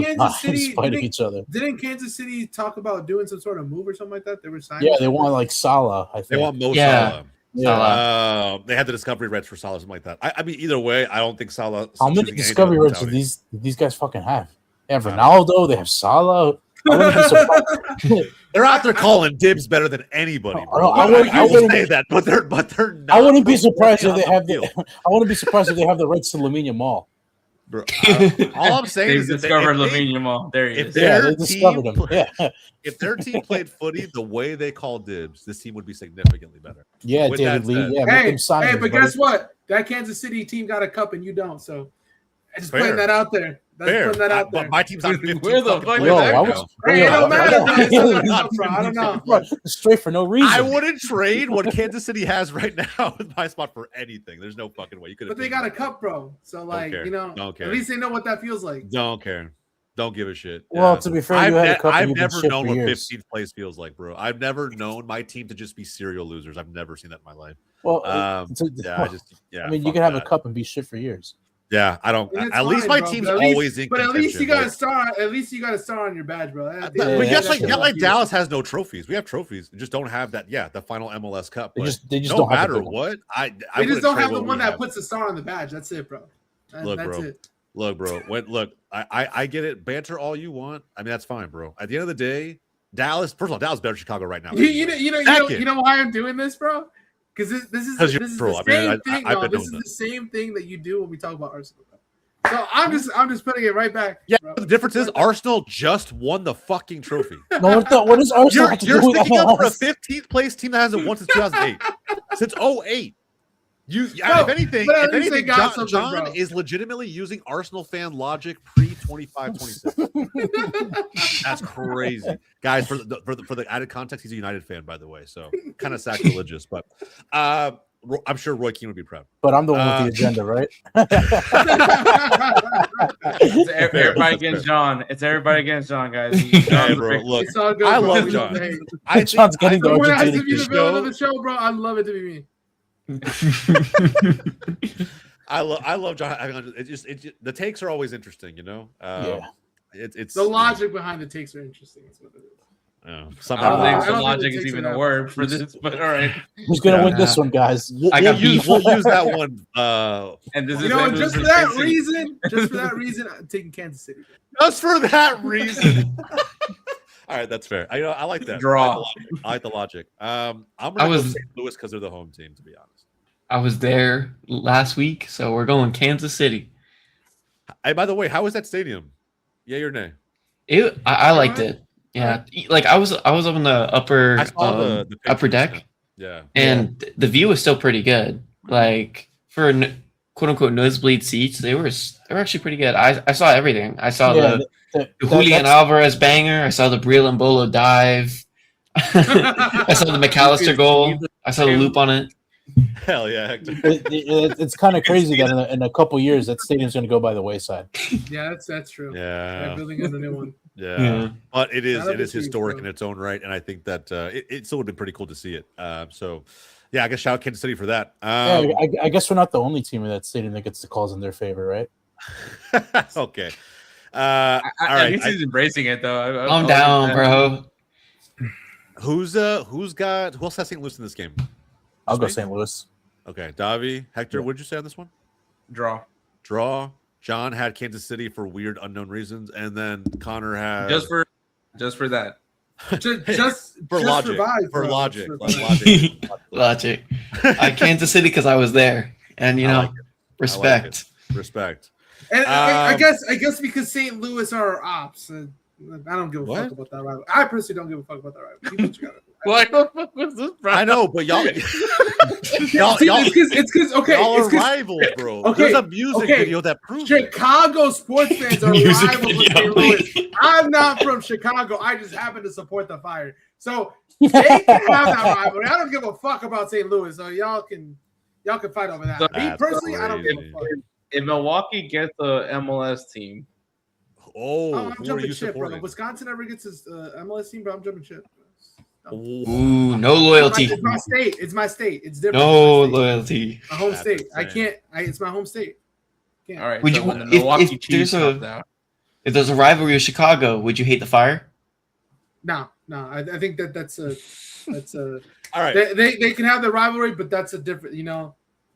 D: fighting each other.
B: Didn't Kansas City talk about doing some sort of move or something like that? They were signing.
D: Yeah, they want like Salah. I think
A: they want Mo Salah.
E: Yeah.
A: They had the discovery rights for Salah, something like that. I mean, either way, I don't think Salah.
D: How many discovery rights do these guys fucking have? They have Ronaldo. They have Salah.
A: They're out there calling dibs better than anybody, bro.
D: I wouldn't
A: say that, but they're not.
D: I wouldn't be surprised if they have I wouldn't be surprised if they have the rights to Lamine Yamal.
A: Bro, all I'm saying is
C: discovered Lamine Yamal. There he is.
D: They discovered him.
A: If their team played footy the way they call dibs, this team would be significantly better.
D: Yeah,
A: with
D: David Lee. Yeah,
B: hey, but guess what? That Kansas City team got a cup and you don't. So I just putting that out there. Putting that out there.
A: But my team's not 15.
C: Where the fuck is
B: that? Hey, it don't matter. I don't know.
D: Straight for no reason.
A: I wouldn't trade what Kansas City has right now with my spot for anything. There's no fucking way.
B: But they got a cup, bro. So like, at least they know what that feels like.
A: Don't care. Don't give a shit.
D: Well, to be fair,
A: I've never known what 15th place feels like, bro. I've never known my team to just be serial losers. I've never seen that in my life.
D: Well,
A: I
D: mean, you can have a cup and be shit for years.
A: Yeah, I don't. At least my team's always in.
B: But at least you got a star. At least you got a star on your badge, bro.
A: But like Dallas has no trophies. We have trophies. We just don't have that. Yeah, the final MLS Cup.
D: They just
A: no
D: don't
A: matter
D: have
A: what.
B: They just don't have the one that puts a star on the badge. That's it, bro.
A: Look, bro. I get it. Banter all you want. I mean, that's fine, bro. At the end of the day, Dallas. First of all, Dallas is better than Chicago right now.
B: You know why I'm doing this, bro? Because this is the same thing. This is the same thing that you do when we talk about Arsenal. Bro. So I'm just putting it right back.
A: Yeah,
B: bro.
A: the difference is Arsenal just won the fucking trophy.
D: No, what is Arsenal have to
A: You're
D: do with
A: sticking up for a
D: MLS?
A: 15th place team that hasn't won since 2008. Since 08. If
B: at
A: anything,
B: least they got something,
A: John
B: bro.
A: is legitimately using Arsenal fan logic pre-25-26. That's crazy, guys. For the added context, he's a United fan, by the way, so kind of sacrilegious. But I'm sure Roy Keane would be proud.
D: But I'm the one with the agenda, right?
C: It's everybody against John. It's everybody against John, guys.
A: Hey, bro, look,
B: It's all good,
A: I
B: bro.
A: love
B: We
A: John.
B: the hate.
D: John's getting the
B: Someone has to
D: Argentina
B: be the
D: fish.
B: villain of the show, bro. I'd love it to be me.
A: I love John. It just the takes are always interesting, you know.
D: Yeah.
A: It's
B: The logic behind the takes are interesting. That's what it is.
A: Yeah,
C: I don't
A: somehow
C: think
B: I
C: the
B: don't
C: logic
B: think it
C: is
B: takes
C: even
B: it
C: a
B: out.
C: word for this, but all right.
D: Who's gonna
A: Yeah.
D: win this one, guys?
E: I got beef.
A: we'll use that one.
C: And this
B: You
C: is
B: know,
C: this
B: just
C: is
B: for that
C: crazy.
B: reason, I'm taking Kansas City.
A: Just for that reason. All right, that's fair. I like that.
C: Draw.
A: I like the logic. I'm
E: I
A: gonna go
E: was-
A: St. Louis because they're the home team, to be honest.
E: I was there last week, so we're going Kansas City.
A: Hey, by the way, how was that stadium? Yay or nay?
E: I liked it. Yeah, like I was up on the upper
A: I saw the
E: upper
A: pictures.
E: deck,
A: Yeah.
E: and the view was still pretty good. Like for quote unquote nosebleed seats, they were actually pretty good. I saw everything. I saw the Julian Alvarez banger. I saw the Briel Mbolo dive. I saw the McAllister goal. I saw the loop on it.
A: Hell yeah, Hector.
D: It's kind of crazy that in a couple years that stadium's going to go by the wayside.
B: Yeah, that's true.
A: Yeah.
B: They're building a new one.
A: Yeah. But it is
B: That'll be
A: historic
B: huge,
A: in its own right, and I think that it still would have been pretty cool to see it. So, yeah, I guess shout out Kansas City for that.
D: Yeah, I guess we're not the only team in that stadium that gets the calls in their favor, right?
A: Okay. All
C: At
A: right.
C: least he's embracing it though.
E: Calm down, bro.
A: Who else has St. Louis in this game?
D: I'll go
A: Spain?
D: St. Louis.
A: Okay, Davi, Hector,
D: Yeah.
A: what did you say on this one?
C: Draw.
A: Draw. John had Kansas City for weird unknown reasons, and then Connor had
C: Just for that.
B: Just
A: for logic.
B: vibe,
A: For
B: bro.
A: logic.
B: For
A: Like,
B: vibe.
A: logic.
E: Logic. Kansas City because I was there, and you
A: I
E: know,
A: like it.
E: respect.
A: Respect.
B: And I
A: Um,
B: guess because St. Louis are our ops. I don't give a
A: What?
B: fuck about that rival. I personally don't give a fuck about that rival. People just gotta-
C: What the fuck was this, bro?
A: I know, but y'all,
B: See,
A: y'all
B: it's because okay,
A: are
B: it's 'cause
A: rivals, bro.
B: Okay,
A: There's a music
B: okay.
A: video that proves it.
B: Chicago sports fans are
E: Music
B: rivals with
E: video.
B: St. Louis. I'm not from Chicago. I just happen to support the Fire. So they can have that rivalry. I don't give a fuck about St. Louis. So y'all can fight over that. Me
A: That's
B: personally, I don't give a
A: crazy.
B: fuck.
C: If Milwaukee gets the MLS team,
A: Oh,
B: I'm
A: who are
B: jumping
A: you
B: ship, bro.
A: supporting?
B: Wisconsin ever gets his MLS team, bro. I'm jumping ship.
E: Ooh, no loyalty.
B: It's my state. It's my state. It's different.
E: No
B: It's my state.
E: loyalty.
B: My home
A: That's
B: state. I
A: insane.
B: can't. It's my home state. Can't.
C: all right.
E: Would
C: so
E: you-
C: when the
E: if
C: Milwaukee
E: there's
C: Chiefs
E: a-
C: comes out,
E: If there's a rivalry with Chicago, would you hate the Fire?
B: No. I think that's a.
A: All right.
B: They can have the rivalry, but that's a different.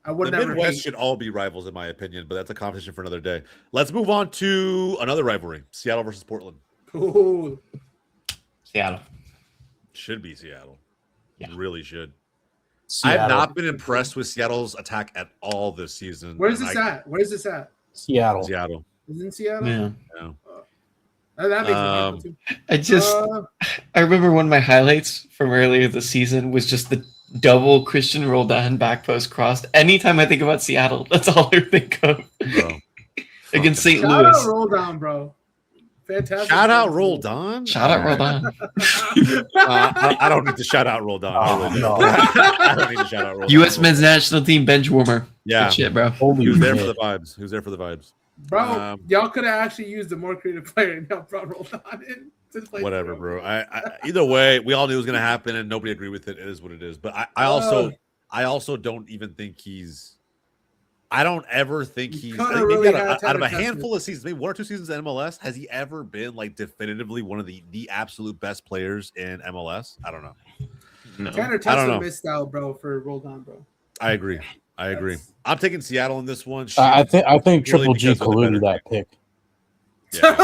B: I would
A: The
B: never.
A: Midwest
B: hate.
A: should all be rivals, in my opinion, but that's a competition for another day. Let's move on to another rivalry: Seattle versus Portland.
B: Ooh.
E: Seattle.
A: Should be Seattle.
E: Yeah.
A: Really should. I
D: Seattle.
A: have not been impressed with Seattle's attack at all this season.
B: Where's
A: And
B: this at? Where's this at?
D: Seattle.
A: Seattle.
B: Is it in Seattle?
E: Yeah.
B: That makes me happy too.
E: I just I remember one of my highlights from earlier this season was just the double Christian Roldan back post crossed. Anytime I think about Seattle, that's all I think of.
A: Bro.
E: Against St.
B: Shout out
E: Louis.
B: Roll Down, bro. Fantastic.
A: Shout out Roldan.
E: Shout out Roldan.
A: I don't need to shout out Roldan. I really don't. I don't need to shout out Roldan.
E: U.S. men's national team bench warmer.
A: Yeah.
E: Good shit, bro.
D: Holy
A: Who's there
D: shit.
A: for the vibes? Who's there for the vibes?
B: Bro, y'all could have actually used a more creative player and y'all brought Roll Down in. to play
A: Whatever,
B: the
A: bro. I either way, we all knew it was gonna happen, and nobody agreed with it. It is what it is. But I also don't even think he's. I don't ever think
B: He
A: he's.
B: kinda
A: I think maybe
B: really
A: out
B: has
A: of
B: had
A: a
B: a testament.
A: handful of seasons, maybe 1 or 2 seasons in MLS, has he ever been like definitively one of the absolute best players in MLS? I don't know.
C: no.
B: Tanner
A: I don't
B: Tesla
A: know.
B: missed out, bro, for Roll Down, bro.
A: I agree. I'm taking Seattle in this one.
D: I think
A: Purely
D: Triple G
A: because of the
D: colluded
A: better
D: that pick.
A: Yeah.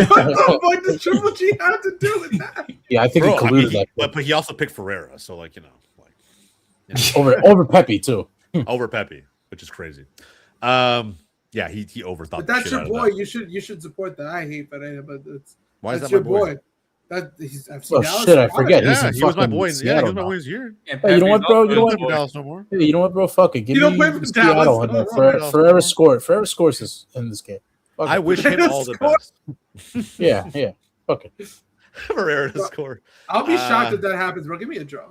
B: What the fuck does Triple G have to do with that?
D: Yeah, I think
A: Bro,
D: he colluded that pick.
A: but he also picked Ferreira, so like you know,
D: over Pepe too.
A: over Pepe, which is crazy. All Yeah, he overthought.
B: But that's
A: the shit
B: your
A: out
B: boy.
A: of that.
B: You should support that. I hate Pereira, but
A: Why is
B: that's
A: that
B: your
A: my boy?
B: I've seen
D: Oh
B: Dallas
D: shit, I
B: spot it.
D: forget.
A: Yeah,
D: He's
A: he was my
D: fucking
A: boy. Yeah, he
D: Seattle
A: was my
D: now.
A: boy this year.
D: Hey, you know what, bro? You know what?
A: For Dallas no more.
D: Hey, you know what, bro? Fuck it. Give
B: You don't
D: me
B: play for
D: Seattle
B: Dallas.
D: and then
A: Dallas
D: forever
A: no more.
D: score. Forever scores this in this game. Fuck
A: I
D: it.
A: wish him all the best.
D: Yeah. Fuck it.
A: Pereira to score.
B: I'll be shocked if that happens, bro. Give me a draw.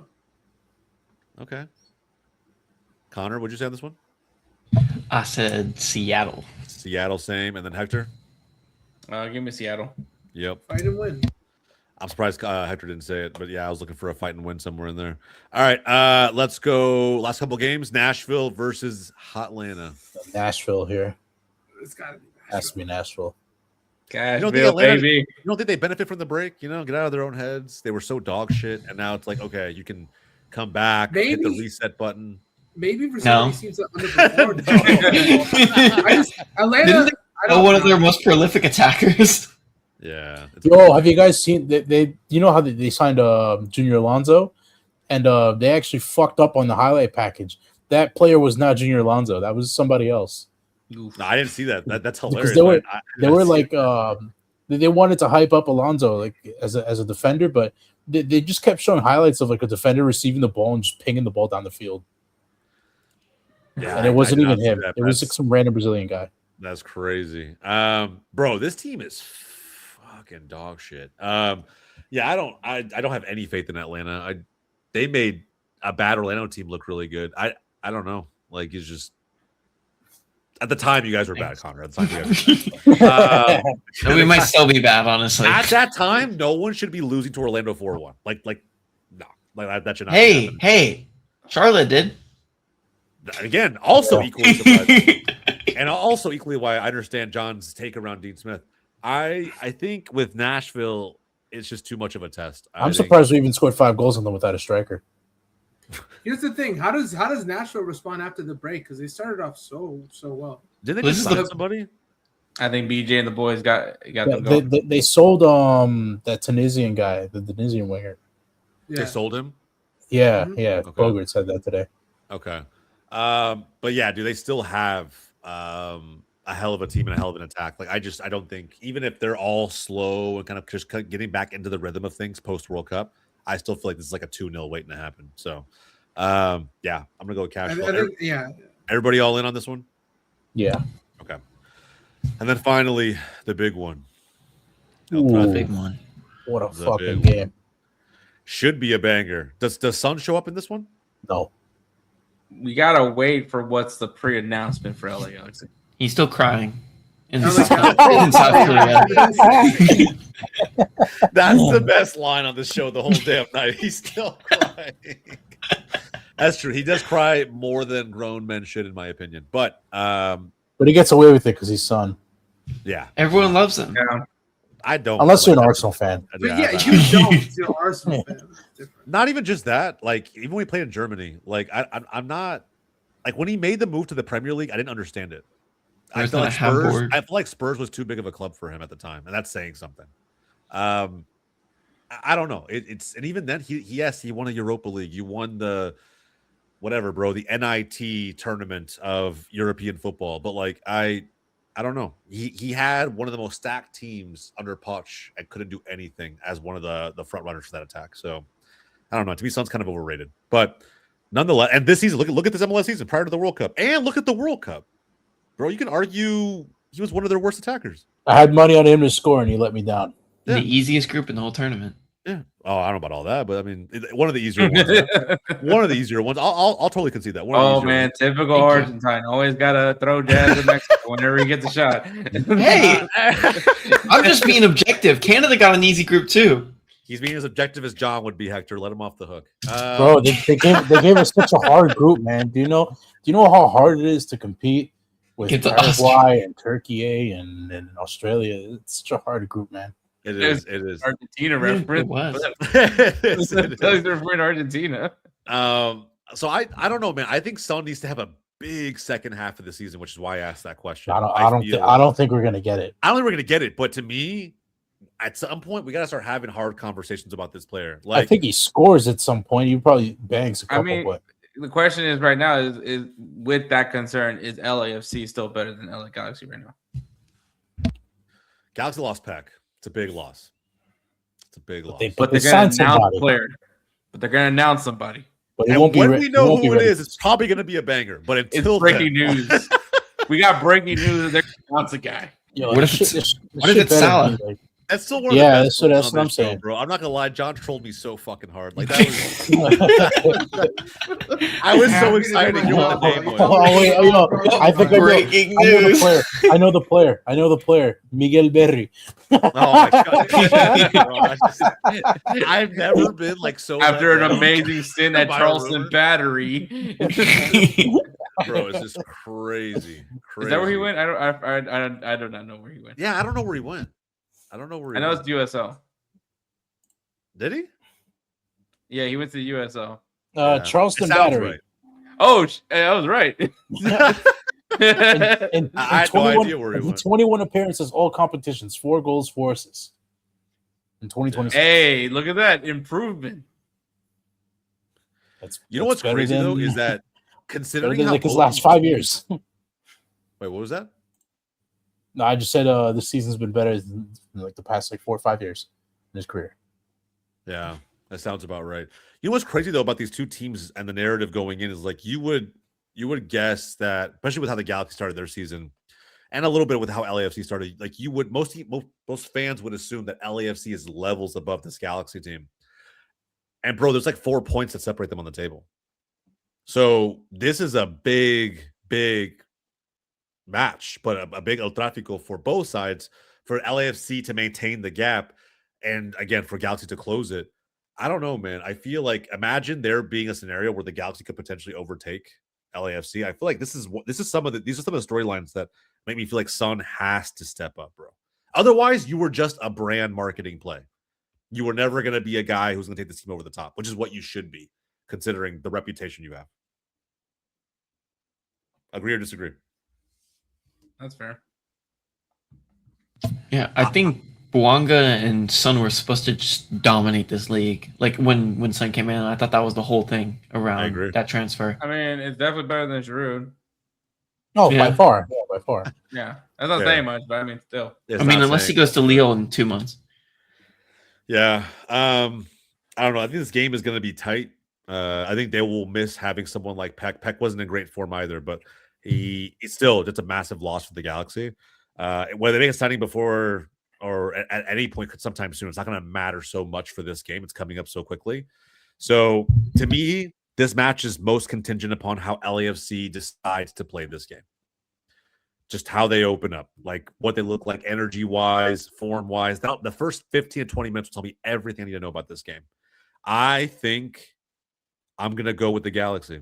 A: Okay. Connor, what'd you say on this one?
E: I said Seattle.
A: Seattle, same. And then Hector?
C: Give me Seattle.
A: Yep.
B: Fight and win.
A: I'm surprised Hector didn't say it, but yeah, I was looking for a fight and win somewhere in there. All right, let's go. Last couple games: Nashville versus Hotlanta.
D: Nashville here.
B: It's gotta be.
D: Has to be Nashville.
C: Cashville,
A: Atlanta,
C: baby.
A: you don't think they benefit from the break? You know, get out of their own heads. They were so dog shit, and now it's like, okay, you can come back, hit the reset button.
B: Maybe for
E: No.
B: somebody seems to underperform. Atlanta.
E: Didn't they know one of their most prolific attackers?
A: Yeah.
D: Yo, have you guys seen they you know how they signed Junior Alonso, and they actually fucked up on the highlight package. That player was not Junior Alonso. That was somebody else.
A: No, I didn't see that. That's hilarious.
D: Because they were
A: I
D: like they wanted to hype up Alonso like as a defender, but they just kept showing highlights of like a defender receiving the ball and just pinging the ball down the field.
A: Yeah,
D: And it wasn't
A: I did
D: even
A: not see
D: him.
A: that.
D: It was like some random Brazilian guy.
A: That's crazy. Bro, this team is fucking dog shit. Yeah, I don't have any faith in Atlanta. They made a bad Orlando team look really good. I don't know. Like, it's just at the time you guys were bad, Connor. At the time you guys were
E: We might still be bad, honestly.
A: at that time, no one should be losing to Orlando 4-1. Like no. Like that should not happen.
E: Hey, Charlotte did.
A: Again, also equally surprising. And also equally why I understand John's take around Dean Smith. I think with Nashville, it's just too much of a test.
D: I'm surprised we even scored 5 goals on them without a striker.
B: Here's the thing: how does Nashville respond after the break? Because they started off so well.
A: Didn't they just sign somebody?
C: I think BJ and the boys got
D: Yeah,
C: them going.
D: they sold that Tunisian guy, the Tunisian winger.
B: Yeah.
A: They sold him?
D: Yeah,
B: Mhm.
D: yeah.
A: Okay.
D: Bogart said that today.
A: Okay. But yeah, do they still have a hell of a team and a hell of an attack? Like, I don't think, even if they're all slow and kind of just getting back into the rhythm of things post World Cup, I still feel like this is like a 2-0 waiting to happen. So, yeah, I'm gonna go with cash.
B: Yeah.
A: Everybody all in on this one?
D: Yeah.
A: Okay. And then finally, the big one.
D: Ooh,
E: Big one.
D: what a
A: The
D: fucking
A: big
D: game.
A: Should be a banger. Does Sun show up in this one?
D: No.
C: We gotta wait for what's the pre-announcement for LA Galaxy.
E: He's still crying in
B: Oh,
E: South,
B: yeah.
E: in South Korea.
A: That's the best line on the show the whole damn night. He's still crying. That's true. He does cry more than grown men should, in my opinion. But
D: But he gets away with it because he's Son.
A: yeah,
E: Everyone loves him.
C: Yeah.
A: I don't.
D: Unless
A: like
D: you're an
A: that.
D: Arsenal fan.
B: But yeah, you don't. You're an Arsenal fan. It's different.
A: Not even just that. Like, even when we played in Germany, like I'm not like when he made the move to the Premier League, I didn't understand it. I feel like Spurs was too big of a club for him at the time, and that's saying something. I don't know. It's and even then, he won a Europa League. You won the whatever, bro, the NIT tournament of European football. But like, I don't know. He had one of the most stacked teams under Poch and couldn't do anything as one of the front runners for that attack. So I don't know. To me, Son's kind of overrated. But nonetheless, and this season, look at this MLS season prior to the World Cup, and look at the World Cup, bro. You can argue he was one of their worst attackers.
D: I had money on him to score, and he let me down.
A: Yeah.
E: The easiest group in the whole tournament.
A: Yeah. Oh, I don't know about all that, but I mean, one of the easier ones. One of the easier ones. I'll totally concede that. One of the
C: Oh
A: easier
C: man,
A: ones.
C: typical Argentine. Always gotta throw jabs at Mexico whenever he gets a shot.
E: Hey, I'm just being objective. Canada got an easy group too.
A: He's being as objective as John would be. Hector, let him off the hook,
D: Bro, they gave us such a hard group, man. Do you know how hard it is to compete with
E: Get to
D: Paraguay and Turkey and Australia? It's such a hard group, man.
A: It is. It is.
C: Argentina
E: It
C: reference.
E: was.
A: It is.
C: They're referring to Argentina.
A: So I don't know, man. I think Son needs to have a big second half of the season, which is why I asked that question.
D: I don't think we're gonna get it.
A: I don't think we're gonna get it, but to me, at some point, we gotta start having hard conversations about this player.
D: I think he scores at some point. He probably bangs a couple.
C: I mean,
D: but
C: the question is right now is with that concern, is LAFC still better than LA Galaxy right now?
A: Galaxy lost Peck. It's a big loss. It's a big loss.
C: But they're going to announce a player. But they're going to announce somebody.
D: But
A: and when we know who it is, it's probably going to be a banger. But until
C: it's breaking news. We got breaking news. They're going to announce a guy.
E: Yo, what if it's Salah?
A: That's still one of the best.
D: That's what I'm saying,
A: bro. I'm not gonna lie, John trolled me so fucking hard. Like that was. I was so excited to hear what the name was.
D: I think
E: breaking news.
D: I know the player. Miguel Berry.
A: Oh my god! I've never been like so.
C: After an amazing stint at Charleston Battery.
A: Bro, it's just crazy.
C: Is that where he went? I do not know where he went.
A: Yeah, I don't know where he went. I don't know where.
C: I know it's USL.
A: Did he?
C: Yeah, he went to the USL.
D: Charleston Battery.
A: Right.
C: Oh, I was right.
D: in
A: I had no idea where he went.
D: 21 appearances, all competitions, 4 goals, 4 assists in 2026.
C: Hey, look at that improvement.
A: You know what's crazy though is that considering how
D: like his last 5 years.
A: Wait, what was that?
D: No, I just said this season's been better than like the past 4 or 5 years in his career.
A: Yeah, that sounds about right. You know what's crazy though about these two teams and the narrative going in is like you would guess that, especially with how the Galaxy started their season, and a little bit with how LAFC started. Like you would most fans would assume that LAFC is levels above this Galaxy team. And bro, there's like 4 points that separate them on the table. So this is a big match, but a big El Tráfico for both sides, for LAFC to maintain the gap, and again for Galaxy to close it. I don't know, man. I feel like imagine there being a scenario where the Galaxy could potentially overtake LAFC. I feel like these are some of the storylines that make me feel like Son has to step up, bro. Otherwise, you were just a brand marketing play. You were never going to be a guy who's going to take this team over the top, which is what you should be, considering the reputation you have. Agree or disagree?
C: That's fair.
E: Yeah, I think Bouanga and Son were supposed to just dominate this league. Like when Son came in, I thought that was the whole thing around that transfer.
C: I mean, it's definitely better than Giroud.
D: Oh, yeah. By far. Yeah, by far.
C: Yeah, that's not saying much, but I mean, still.
E: I mean, unless he goes to Lille in 2 months.
A: Yeah. I don't know. I think this game is going to be tight. I think they will miss having someone like Peck. Peck wasn't in great form either, but he's still just a massive loss for the Galaxy. Whether they make a signing before or at any point sometime soon, it's not going to matter so much for this game. It's coming up so quickly. So to me, this match is most contingent upon how LAFC decides to play this game. Just how they open up, like what they look like energy-wise, form-wise. The first 15 to 20 minutes will tell me everything I need to know about this game. I think I'm going to go with the Galaxy.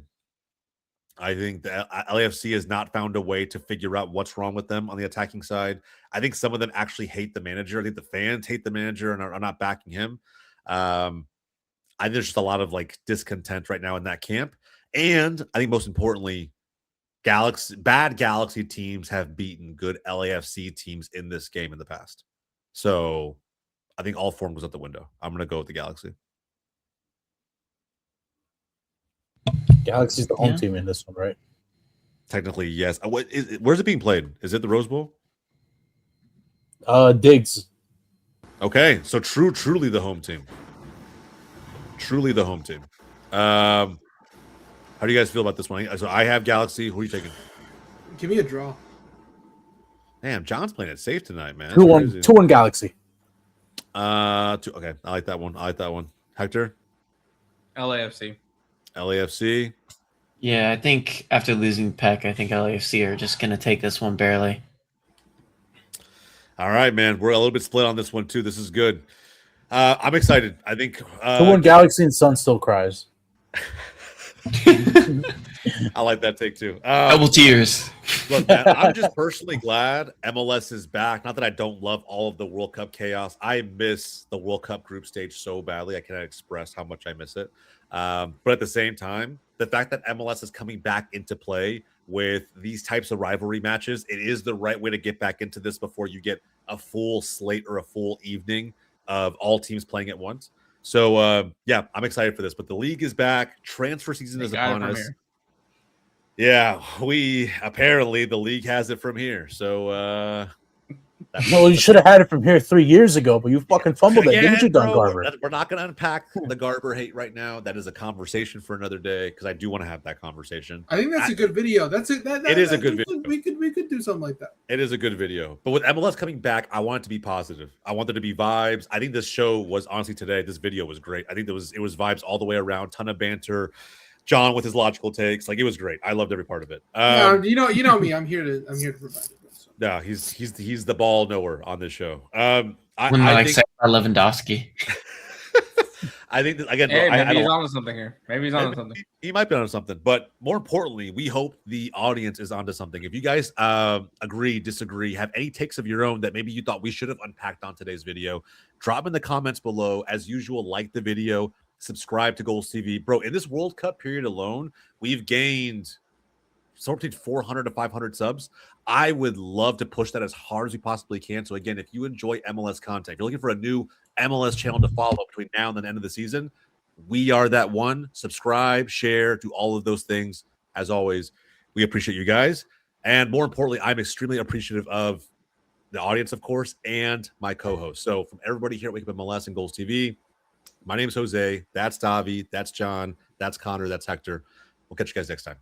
A: I think the LAFC has not found a way to figure out what's wrong with them on the attacking side. I think some of them actually hate the manager. I think the fans hate the manager and are not backing him. I think there's just a lot of like discontent right now in that camp. And I think most importantly, bad Galaxy teams have beaten good LAFC teams in this game in the past. So I think all form goes out the window. I'm going to go with the Galaxy.
D: Galaxy's the home team in this one, right?
A: Technically, yes. Where's it being played? Is it the Rose Bowl?
D: Diggs.
A: Okay, so truly the home team. Truly the home team. How do you guys feel about this one? So I have Galaxy. Who are you taking?
B: Give me a draw.
A: Damn, John's playing it safe tonight, man.
D: 2-1 Galaxy.
A: Okay, I like that one. Hector?
C: LAFC.
A: LAFC.
E: Yeah, I think after losing Peck, I think LAFC are just going to take this one barely.
A: All right, man. We're a little bit split on this one, too. This is good. I'm excited. I think
D: 2-1 Galaxy and Sun still cries.
A: I like that take, too.
E: Double tears.
A: Look, man, I'm just personally glad MLS is back. Not that I don't love all of the World Cup chaos. I miss the World Cup group stage so badly. I cannot express how much I miss it. But at the same time, the fact that MLS is coming back into play with these types of rivalry matches, it is the right way to get back into this before you get a full slate or a full evening of all teams playing at once. So yeah, I'm excited for this. But the league is back. Transfer season is upon us.
C: Here.
A: Yeah, the league has it from here. So
D: no, you should have had it from here 3 years ago, but you fucking fumbled it, didn't you, Don Garber?
A: We're not going to unpack the Garber hate right now. That is a conversation for another day because I do want to have that conversation.
B: I think that's a good video. That's it.
A: It is a good video.
B: We could do something like that.
A: It is a good video. But with MLS coming back, I want it to be positive. I want there to be vibes. I think this show was honestly today. This video was great. I think it was vibes all the way around. Ton of banter. John with his logical takes. Like, it was great. I loved every part of it.
B: You know me. I'm here to provide it. So.
A: Yeah, he's the ball knower on this show.
E: I think Lewandowski.
A: I think that, again,
C: hey, maybe he's on to something here. Maybe he's on to something.
A: He might be on to something. But more importantly, we hope the audience is onto something. If you guys agree, disagree, have any takes of your own that maybe you thought we should have unpacked on today's video, drop in the comments below. As usual, like the video, subscribe to GOLZ TV. Bro, in this World Cup period alone, we've gained somewhere between 400 to 500 subs. I would love to push that as hard as we possibly can. So again, if you enjoy MLS content, if you're looking for a new MLS channel to follow between now and the end of the season, we are that one. Subscribe, share, do all of those things. As always, we appreciate you guys. And more importantly, I'm extremely appreciative of the audience, of course, and my co-host. So from everybody here at Wake Up MLS and GOLZ TV, my name is Jose. That's Davi. That's John. That's Connor. That's Hector. We'll catch you guys next time.